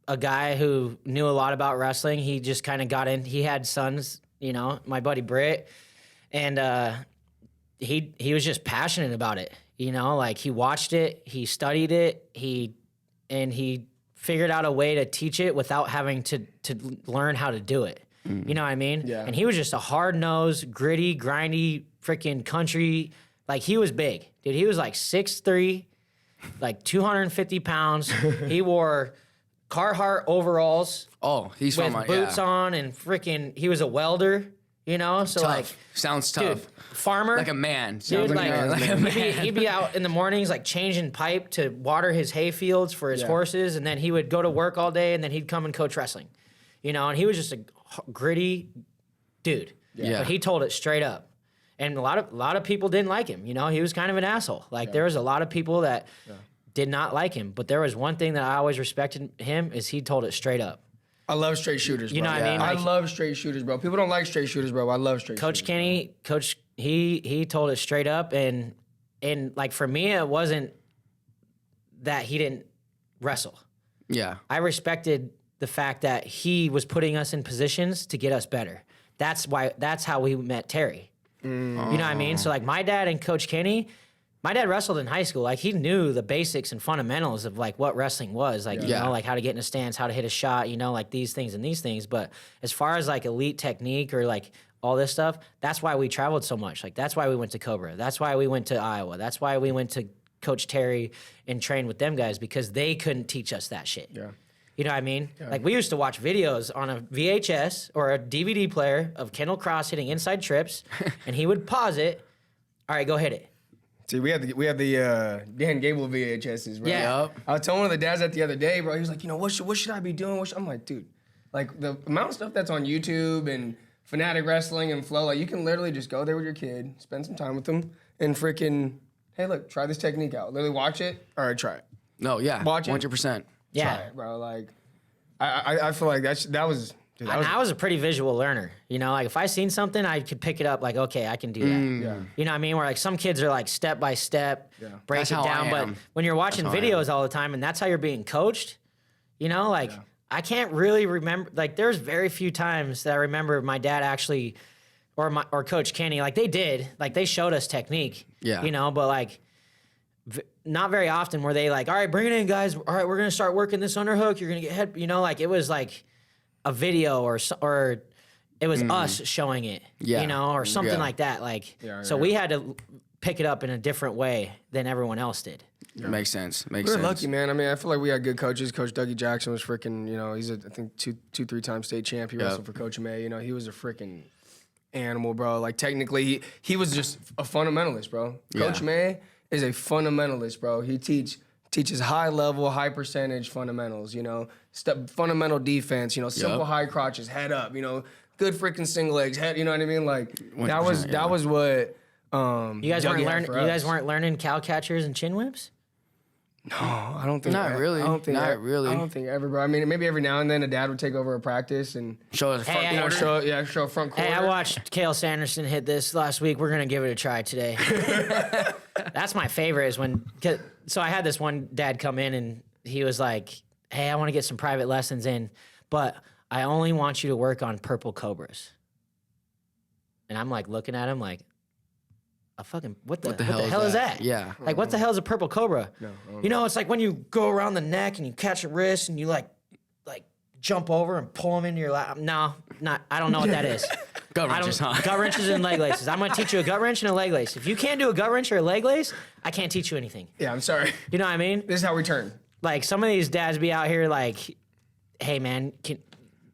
a guy who knew a lot about wrestling. He just kind of got in. He had sons, you know, my buddy Britt, and he was just passionate about it, you know. Like he watched it, he studied it, he figured out a way to teach it without having to learn how to do it. You know what I mean? Yeah. And he was just a hard-nosed, gritty, grindy, freaking country. Like he was big, dude. He was like 6'3", like 250 pounds. He wore Carhartt overalls Oh, he's with from my boots yeah. on and freaking. He was a welder, you know. So Tough. like, Sounds dude, tough. farmer, Like a man. dude. Sounds Like, like a man. he'd be out in the mornings like changing pipe to water his hay fields for his Yeah. horses, and then he would go to work all day, and then he'd come and coach wrestling, you know. And he was just a gritty dude. Yeah. But he told it straight up. And a lot of people didn't like him. You know, he was kind of an asshole. Like there was a lot of people that did not like him. But there was one thing that I always respected him is he told it straight up. I love straight shooters, bro. You know what I mean? I Like- love straight shooters, bro. People don't like straight shooters, bro. I love straight Coach shooters. Kenny, he told it straight up, and like for me, it wasn't that he didn't wrestle. Yeah. I respected the fact that he was putting us in positions to get us better. That's how we met Terry. You know what I mean? So like my dad and Coach Kenny, my dad wrestled in high school. Like he knew the basics and fundamentals of like what wrestling was. Like, you Yeah. know, like how to get in a stance, how to hit a shot, you know, like these things and these things. But as far as like elite technique or like all this stuff, that's why we traveled so much. Like that's why we went to Cobra. That's why we went to Iowa. That's why we went to Coach Terry and train with them guys because they couldn't teach us that shit. Yeah. You know what I mean? Like we used to watch videos on a VHS or a DVD player of Kendall Cross hitting inside trips, and he would pause it. All right, go hit it. See, we have the Dan Gable VHSs, bro. Yeah. Yep. I was telling one of the dads that the other day, bro. He was like, what should I be doing? I'm like, dude, like the amount of stuff that's on YouTube and Fanatic Wrestling and Flow, like you can literally just go there with your kid, spend some time with them, and freaking, hey, look, try this technique out. Literally watch it. All right, try it. No, yeah, Watch it. 100%. Yeah. Try it, bro. Like, I feel like that was. Dude, that was I was a pretty visual learner. You know, like if I seen something, I could pick it up. Like, okay, I can do that. yeah. You know what I mean? Where like some kids are like step by step, break That's it how down. I But am. when you're watching videos all the time and that's how you're being coached, you know, like I can't really remember. Like, there's very few times that I remember my dad actually, or Coach Kenny, like they showed us technique. Yeah. You know, but like. Not very often were they like, all right, bring it in, guys. All right, we're gonna start working this underhook. You're gonna get head. You know, like it was like a video or it was us showing it. Yeah. You know, or something Yeah. like that. Like, so we had to pick it up in a different way than everyone else did. Makes sense. We were lucky, man. I mean, I feel like we had good coaches. Coach Dougie Jackson was freaking, he's I think 3-time state champ. He wrestled for Coach May. You know, he was a freaking animal, bro. Like technically, he was just a fundamentalist, bro. Coach May is a fundamentalist, bro. He teaches high level, high percentage fundamentals, fundamental defense, simple high crotches, head up, good freaking single legs, head, you know what I mean? Like that was what You guys Dougie weren't had learning. for You guys us. weren't learning cow catchers and chin whips. No, I don't think Not really. I don't think Not really. I don't think ever, bro. I mean, maybe every now and then a dad would take over a practice and Show us front Hey, quarter. show a front quarter. Hey, I watched Cale Sanderson hit this last week. We're gonna give it a try today. That's my favorite. Is so I had this one dad come in and he was like, "Hey, I want to get some private lessons in, but I only want you to work on purple cobras." And I'm like looking at him like, "A fucking what the hell is that? Yeah. Like what the hell is a purple cobra? It's like when you go around the neck and you catch a wrist and you like jump over and pull them into your lap. No, I don't know what that is. Gut wrenches, huh? Gut wrenches and leg laces. I'm gonna teach you a gut wrench and a leg lace. If you can't do a gut wrench or a leg lace, I can't teach you anything. Yeah, I'm sorry. You know what I mean? This is how we turn. Like some of these dads be out here like, "Hey man,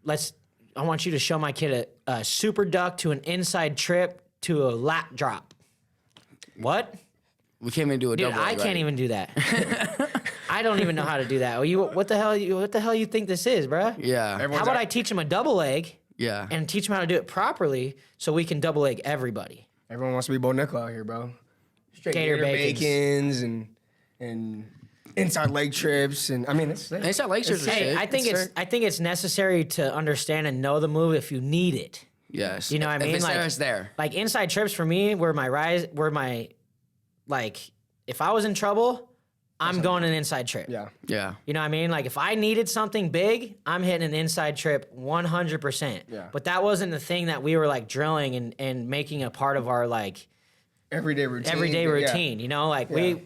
I want you to show my kid a super duck to an inside trip to a lat drop." What? We can't even do a Dude, double. I can't even do that. I don't even know how to do that. What the hell you think this is, bruh? Yeah. How about I teach him a double leg Yeah. and teach him how to do it properly so we can double leg everybody? Everyone wants to be Bo Nickel out here, bro. Straight Gator bacons and inside leg trips, and I mean, it's Inside leg strips are Hey, sick. I think it's necessary to understand and know the move if you need it. Yes. You know what I mean? If it's Like- there, it's there. Like inside trips for me if I was in trouble, I'm going an inside trip. yeah. Yeah. You know what I mean? Like if I needed something big, I'm hitting an inside trip 100%. Yeah. But that wasn't the thing that we were like drilling and making a part of our like Everyday routine. everyday but routine. You know, like we,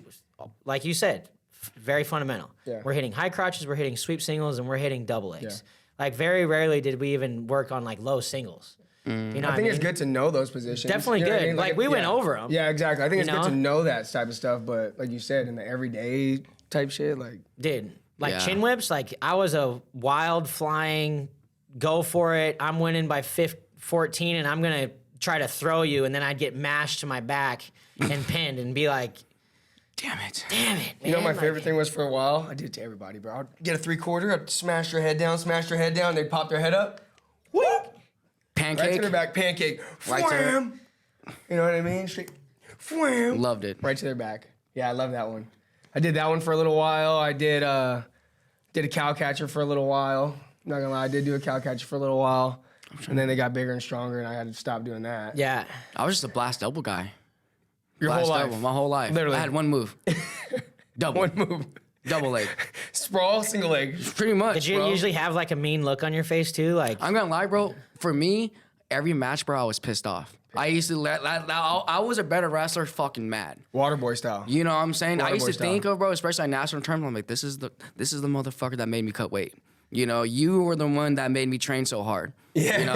like you said, very fundamental. Yeah. We're hitting high crotches, we're hitting sweep singles, and we're hitting double legs. Yeah. Like very rarely did we even work on like low singles. You know, I think it's good to know those positions. Definitely You know what I good. mean? Like, we went over 'em. Yeah, exactly. I think it's You good to know? know that type of stuff, but like you said, in the everyday type shit, like Dude, like Yeah. chin whips, like I was a wild flying, go for it. I'm winning by 14 and I'm going to try to throw you. And then I'd get mashed to my back and pinned and be like, Damn it. damn it, man. you know, my Like, favorite thing was for a while. I did it to everybody, bro. I'd get a 3/4, I'd smash their head down. They'd pop their head up, whoop, Pancake. right to their back, pancake, Right to their- wham. You know what I mean? Straight, wham. Loved it. Right to their back. Yeah, I love that one. I did that one for a little while. I did a cow catcher for a little while. I'm not gonna lie, I did do a cow catcher for a little while. And then they got bigger and stronger, and I had to stop doing that. Yeah. I was just a blast double guy. Your Blast whole life. double, my whole life. Literally. I had one move. Double. One move. Double leg. Sprawl, single leg. Pretty much. Did you bro. usually have like a mean look on your face too? Like, I'm gonna lie, bro. For me, every match, bro, I was pissed off. I used to I was a better wrestler, fucking mad. Waterboy style. You know what I'm saying? I used Waterboy to style. think of, bro, especially on national tournament, I'm like, this is the motherfucker that made me cut weight. You know, you were the one that made me train so hard. Yeah. You know,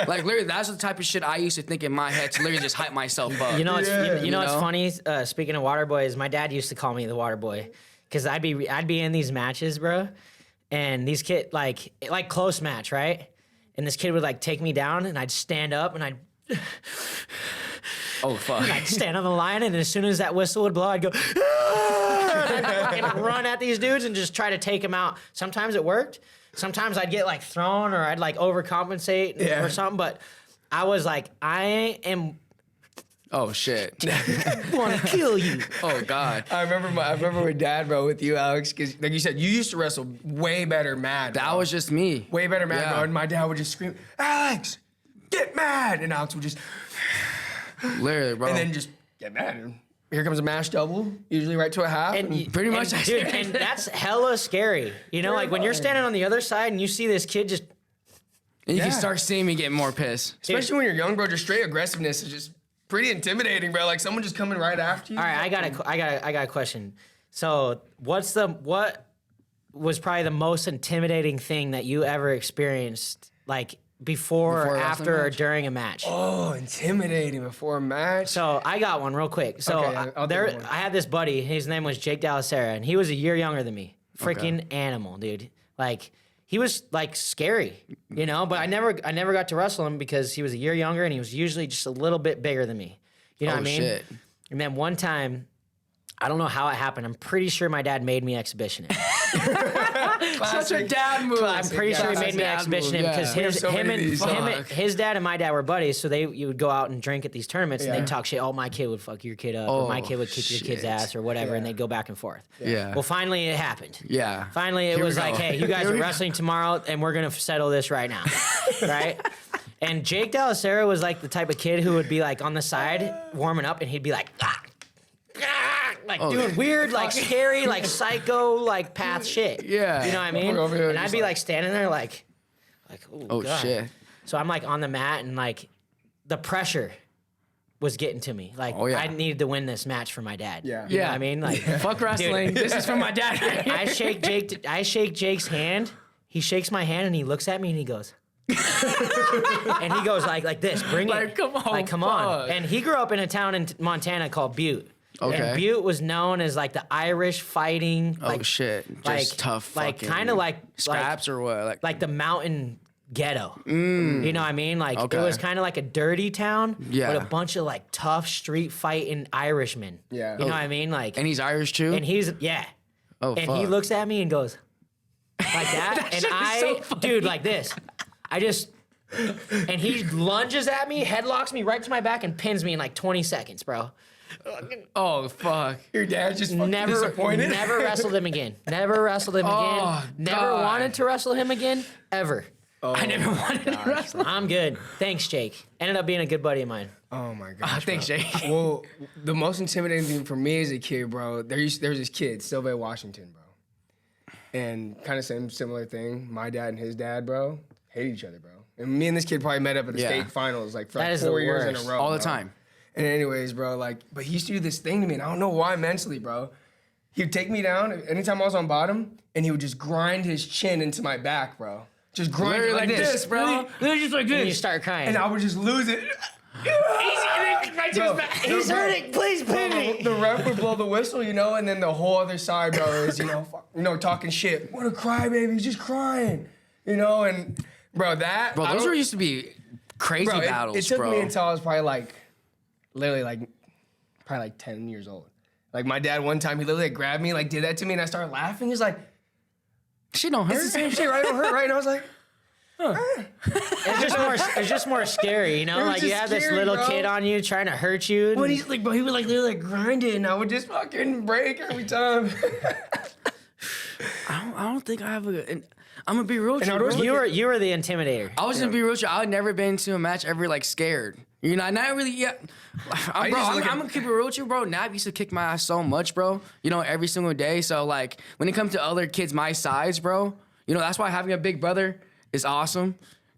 like literally, that's the type of shit I used to think in my head to literally just hype myself up. You know, You what's know? funny? Speaking of water boys, my dad used to call me the water boy because I'd be in these matches, bro, and these kid like close match, right? And this kid would like take me down, and I'd stand up, and I'd Fuck. stand on the line, and as soon as that whistle would blow, I'd go, "Ah!" and I'd fucking run at these dudes and just try to take them out. Sometimes it worked. Sometimes I'd get like thrown, or I'd like overcompensate or something. But I was like, I am Oh shit. want to kill you. Oh god. I remember with Dad, bro, with you, Alex, because like you said, you used to wrestle way better mad. That bro. was just me. way better mad, Yeah. bro. And my dad would just scream, Alex, get mad, and Alex would just, Literally, bro. and then just get mad. And here comes a mash double, usually right to a half. And pretty much, dude, and that's hella scary. You know, like when you're standing on the other side and you see this kid just. And you can Yeah. start seeing me get more pissed. especially when you're young, bro, just straight aggressiveness is just pretty intimidating, bro. Like someone just coming right after you. All right, I got a question. So, what was probably the most intimidating thing that you ever experienced, like before Before a wrestling after, or match? during a match? Oh, intimidating before a match. So I got one real quick. So Okay, I'll take one. I had this buddy. His name was Jake Dallasera, and he was a year younger than me. Freaking animal, dude. Like he was like scary, you know. But I never got to wrestle him because he was a year younger, and he was usually just a little bit bigger than me. You know what I mean? Shit. And then one time, I don't know how it happened. I'm pretty sure my dad made me exhibition him. Such a dad move. I'm pretty sure he made me exhibition him because We have so many of these. his dad and my dad were buddies. So you would go out and drink at these tournaments, and Yeah. they'd talk shit. Oh, my kid would fuck your kid up, or my Oh, kid would kick your kid's shit. ass, or whatever, and Yeah. they'd go back and forth. Yeah. Well, finally it happened. Yeah. Finally, it Here we was like, go. hey, you guys are wrestling tomorrow, and we're gonna settle this right now, right? And Jake Dallasera was like the type of kid who would be like on the side warming up, and he'd be like, like doing weird, like scary, like psycho, like path shit. Yeah. You know what I mean? Over here, And I'd just be like- like standing there, like, Oh God. shit. So I'm like on the mat, and like the pressure was getting to me. Like Oh, yeah. I needed to win this match for my dad. Yeah. You know Yeah. what I mean? Like Fuck wrestling. This is from my dad. I shake Jake's hand. He shakes my hand, and he looks at me, and he goes. And he goes like this, bring it. Like, come on, Like, come on. fuck. And he grew up in a town in Montana called Butte. Okay. And Butte was known as like the Irish fighting. Oh shit. Just like, tough like fucking kind of like scraps or what? like the mountain ghetto. You know what I mean? Like Okay. it was kind of like a dirty town, Yeah. but a bunch of like tough street fighting Irishmen. Yeah. You know what I mean? Like And he's Irish too? and he's yeah. Oh And fuck. he looks at me and goes like that, and shit is so funny. dude, like this. I just and he lunges at me, headlocks me right to my back, and pins me in like 20 seconds, bro. Oh fuck. Your dad's just fucking Never disappointed. never wrestled him again. Never wrestled him Oh, again. Never God. wanted to wrestle him again, ever. I never wanted to wrestle. I'm good. Thanks, Jake. Ended up being a good buddy of mine. Oh my gosh. Thanks, bro. Jake. Well, the most intimidating thing for me as a kid, bro, there was this kid, Sylvia Washington, bro. And kind of similar thing. My dad and his dad, bro, hate each other, bro. And me and this kid probably met up at the Yeah. state finals like for That like is the 4 years in worst. a row. All the bro. time. And anyways, bro, like, but he used to do this thing to me, and I don't know why mentally, bro. He would take me down anytime I was on bottom, and he would just grind his chin into my back, bro. Just grind it Literally like this, bro. Literally just like And you this. start crying. And I would just lose it. Bro, He's hurting. Please pin me. the ref would blow the whistle, you know, and then the whole other side, bro, is, talking shit. What a crybaby, he's just crying, you know, and bro, that. Bro, I those don't- were used to be crazy bro, battles, it took bro. me until I was probably like, literally like, probably like 10 years old. Like my dad one time, he literally like, grabbed me, like did that to me, and I started laughing. He's like, Shit don't hurt. it's the same shit, right? It don't hurt, right? And I was like, It's just more scary, you know? It was Like you just have this scary, little bro. kid on you trying to hurt you. when he's like, bro, he would like literally like grind it, and I would just fucking break every time. I don't think I have a. I'm gonna be real with And you, I bro. was you were the intimidator. I was gonna be real with you. I had never been to a match ever like scared. You know, not really. Yeah, bro. used to I'm look at- gonna keep it real with you, bro. Nap used to kick my ass so much, bro. You know, every single day. So like, when it comes to other kids my size, bro, you know, that's why having a big brother is awesome.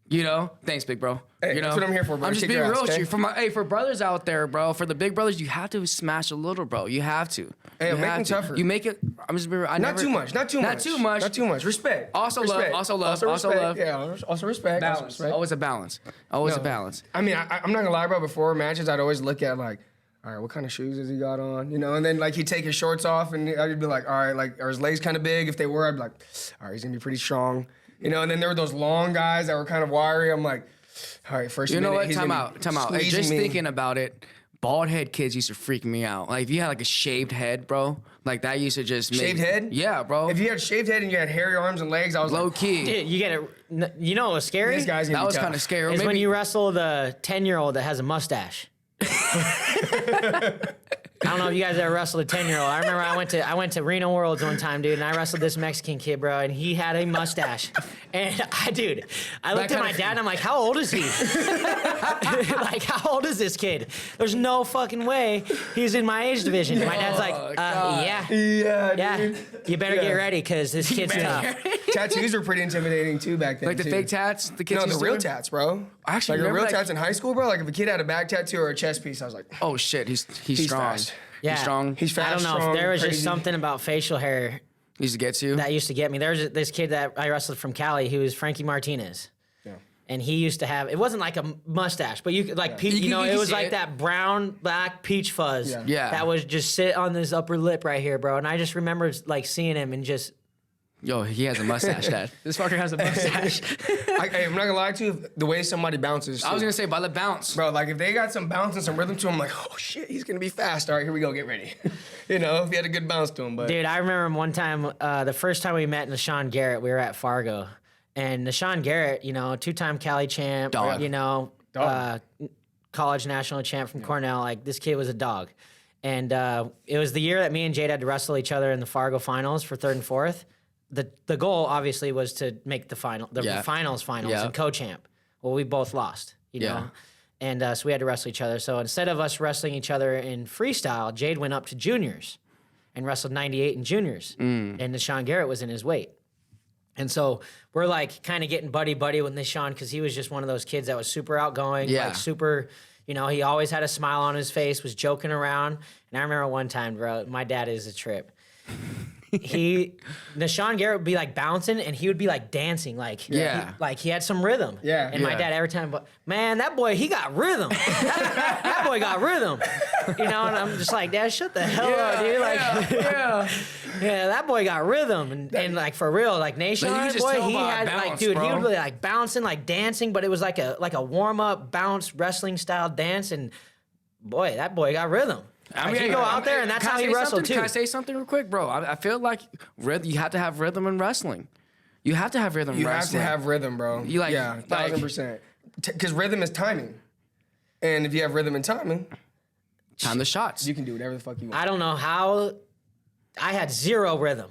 You know, thanks, big bro. Hey, you know, that's what I'm here for, bro. I'm just Kick being your ass, real with okay? you. For brothers out there, bro. For the big brothers, you have to smash a little, bro. You have to. Hey, You make have them to. tougher. You make it. I'm just being. Not too much. Not too much. Respect. Also respect. love. Also love. Also respect. love. Yeah. Also respect. Balance. Also respect. Always a balance. Always a No. balance. I mean, I'm not gonna lie, bro. Before matches, I'd always look at like, all right, what kind of shoes has he got on? You know, and then like he'd take his shorts off, and I'd be like, all right, like, are his legs kind of big? If they were, I'd be like, all right, he's gonna be pretty strong. You know, and then there were those long guys that were kind of wiry. I'm like, all right, first You know minute, what? he's Time gonna be out. Time out. Hey, squeezing just me. thinking about it, bald head kids used to freak me out. Like if you had like a shaved head, bro, like that used to just make, Shaved head? Yeah, bro. If you had shaved head and you had hairy arms and legs, I was Low like, key. Dude, you get it. You know what was scary? these guys gonna That be was tough. kind of scary. Is Maybe when you wrestle the 10-year-old that has a mustache. I don't know if you guys ever wrestled a 10-year-old. I remember I went to Reno Worlds one time, dude, and I wrestled this Mexican kid, bro, and he had a mustache. And I looked at my dad and I'm like, how old is he? Like, how old is this kid? There's no fucking way he's in my age division. And my dad's like, God. yeah, dude. you better get ready because this kid's tough. Tattoos were pretty intimidating too back then. like the too. fake tats, the kids No, used the to real do? tats, bro. I actually like the remember, real like- tats in high school, bro. Like if a kid had a back tattoo or a chest piece, I was like, Oh shit, he's He's strong. fast. Yeah. He's strong. he's fast. I don't know strong, if there was crazy. just something about facial hair He used to get you. that used to get me. There's this kid that I wrestled from Cali who was Frankie Martinez. Yeah. And he used to have, it wasn't like a mustache, but you could like, you know, you it could was see like it. that brown, black peach fuzz Yeah. that was just sit on this upper lip right here, bro. And I just remember like seeing him and just, Yo, he has a mustache, Dad. This fucker has a mustache. I'm not gonna lie to you. The way somebody bounces, I was too. gonna say by the bounce. Bro, like if they got some bounce and some rhythm to him, I'm like, oh shit, he's gonna be fast. All right, here we go, get ready. You know, if he had a good bounce to him, but dude, I remember one time, the first time we met Nashawn Garrett, we were at Fargo. And Nashawn Garrett, you know, 2-time Cali champ, Dog. you know, Dog. college national champ from Cornell. Like, this kid was a dog. And it was the year that me and Jade had to wrestle each other in the Fargo finals for 3rd and 4th. The goal, obviously, was to make the finals Yeah. and co-champ. Well, we both lost, you know? Yeah. And so we had to wrestle each other. So instead of us wrestling each other in freestyle, Jade went up to juniors and wrestled 98 in juniors. And Nashawn Garrett was in his weight. And so we're like kind of getting buddy-buddy with Nashawn because he was just one of those kids that was super outgoing, Yeah. like super, you know, he always had a smile on his face, was joking around. And I remember one time, bro, my dad is a trip. Nashawn Garrett would be like bouncing and he would be like dancing, like Yeah. he had some rhythm. Yeah. And my Yeah. dad every time, but man, that boy, he got rhythm. that boy got rhythm. You know, and I'm just like, Dad, shut the hell up, dude. Like, yeah, that boy got rhythm, and like for real, like Nation, Like, you could just boy, tell he by had bounce, like, dude, he bro. would be like bouncing, like dancing, but it was like a warm up bounce wrestling style dance, and boy, that boy got rhythm. Like, he go out there, and that's Can I how he say wrestled something? too. Can I say something real quick, bro? I feel like you have to have rhythm in wrestling. You have to have rhythm in you have wrestling. to have rhythm, bro. You like- yeah, like- 1000%. Because rhythm is timing, and if you have rhythm and timing, Time the shots. you can do whatever the fuck you want. I don't know how. I had zero rhythm.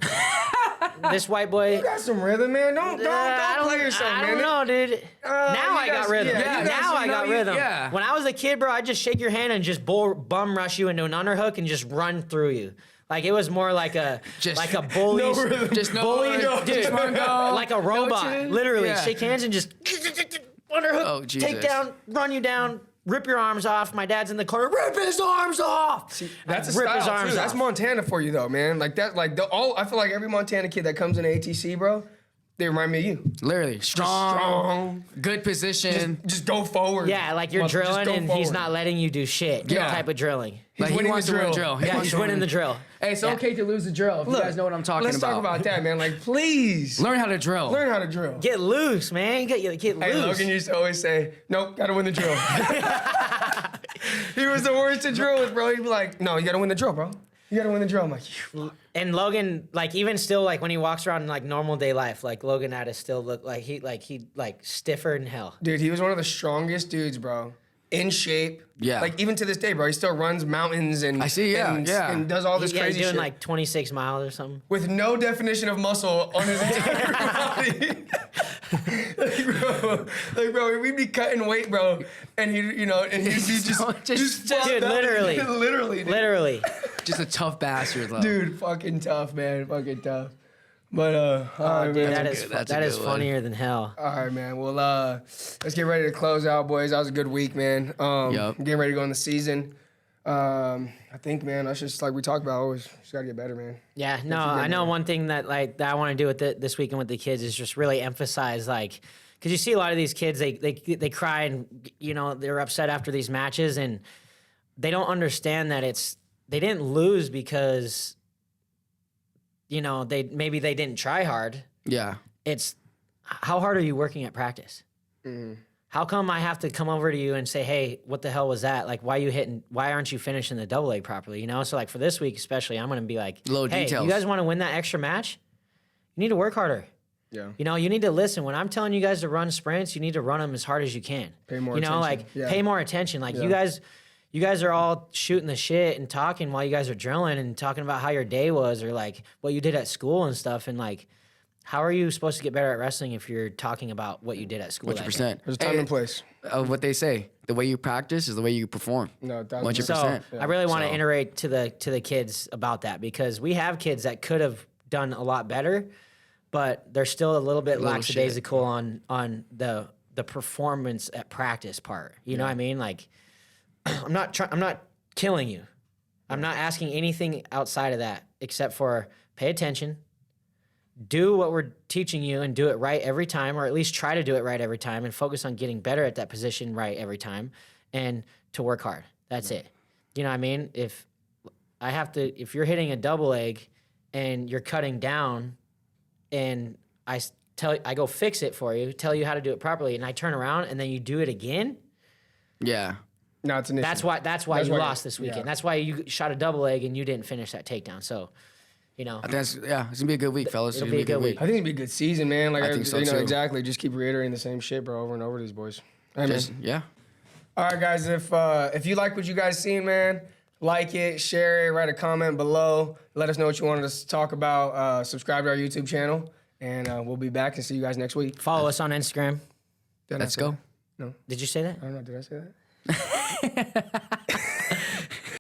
This white boy. You got some rhythm, man. Don't play yourself, I man. don't know, dude. Now you I got guys- rhythm. yeah, you guys- Now I you got know, rhythm. yeah. When I was a kid, bro, I'd just shake your hand and just bum rush you into an underhook and just run through you. Like it was more like a bully, No rhythm. Just no bully, rhythm. dude, Just one go. like a robot. chilling. Literally, Yeah. shake hands and just underhook, Oh, Jesus. take down, run you down, rip your arms off. My dad's in the corner, rip his arms off. That's a Rip style his arms too. That's off. Montana for you though, man. Like that, like I feel like every Montana kid that comes in ATC, bro, they remind me of you. Literally strong, Strong. good position. Just go forward. Yeah, like you're Just drilling go and he's forward. not letting you do shit. Yeah. Type of drilling. He's Like he winning wants the to win a drill. drill. He Yeah, wants he's to win winning the drill. Hey, it's Yeah. okay to lose the drill if you guys know what I'm talking Let's about. talk about that, man. Like, please Learn how to drill. learn how to drill. Get loose, man. Get Hey, loose. Logan used to always say, "Nope, gotta win the drill." He was the worst to drill with, bro. He'd be like, "No, you gotta win the drill, bro. You gotta win the drill." I'm like, "Phew." And Logan, like even still, like when he walks around in like normal day life, like Logan had to still look like he stiffer than hell. Dude, he was one of the strongest dudes, bro. In shape. Yeah. Like even to this day, bro, he still runs mountains and I see, yeah, and, yeah. and does all this He's crazy doing shit like 26 miles or something. with no definition of muscle on his entire body. like, bro, we'd be cutting weight, bro, and he'd be just fucked Dude, up. literally. literally, dude. Literally. Just a tough bastard, though. Dude, fucking tough, man, fucking tough. But all right, Dude, man. that is good one. funnier than hell. All right, man. Well, let's get ready to close out, boys. That was a good week, man. Yup. Getting ready to go in the season. I think, man, that's just like we talked about. Always just gotta get better, man. Yeah, no, I know one thing that that I want to do with this weekend with the kids is just really emphasize like, because you see a lot of these kids, they cry and they're upset after these matches, and they don't understand that they didn't lose because they didn't try hard. Yeah. It's how hard are you working at practice? Mm-hmm. How come I have to come over to you and say, hey, what the hell was that? Like, why aren't you finishing the double leg properly? So like for this week especially, I'm going to be like, Little hey, details. you guys want to win that extra match? You need to work harder. Yeah. You need to listen. When I'm telling you guys to run sprints, you need to run them as hard as you can. Pay more attention. Pay more attention. Like you guys are all shooting the shit and talking while you guys are drilling and talking about how your day was or like what you did at school and stuff. And like, how are you supposed to get better at wrestling if you're talking about what you did at school? 100%. There's a time and place. What they say, the way you practice is the way you perform. No, 100%. So I really want to iterate to the kids about that because we have kids that could have done a lot better, but they're still a little bit lackadaisical on the performance at practice part. You know what I mean? Like, I'm not killing you. I'm not asking anything outside of that except for pay attention. Do what we're teaching you and do it right every time, or at least try to do it right every time and focus on getting better at that position right every time and to work hard. That's it. You know what I mean? If you're hitting a double leg and you're cutting down and I go fix it for you, tell you how to do it properly, and I turn around and then you do it again. Yeah. No, it's an issue. That's why you lost this weekend. Yeah. That's why you shot a double leg and you didn't finish that takedown. So, I think it's gonna be a good week, fellas. It'll be a good week. I think it'll be a good season, man. Like I think so too. Exactly. Just keep reiterating the same shit, bro, over and over to these boys. Hey, man. Yeah. All right, guys. If you like what you guys seen, man, like it, share it, write a comment below. Let us know what you wanted us to talk about. Subscribe to our YouTube channel, and we'll be back and see you guys next week. Follow us on Instagram. Let's go. No. Did you say that? I don't know. Did I say that?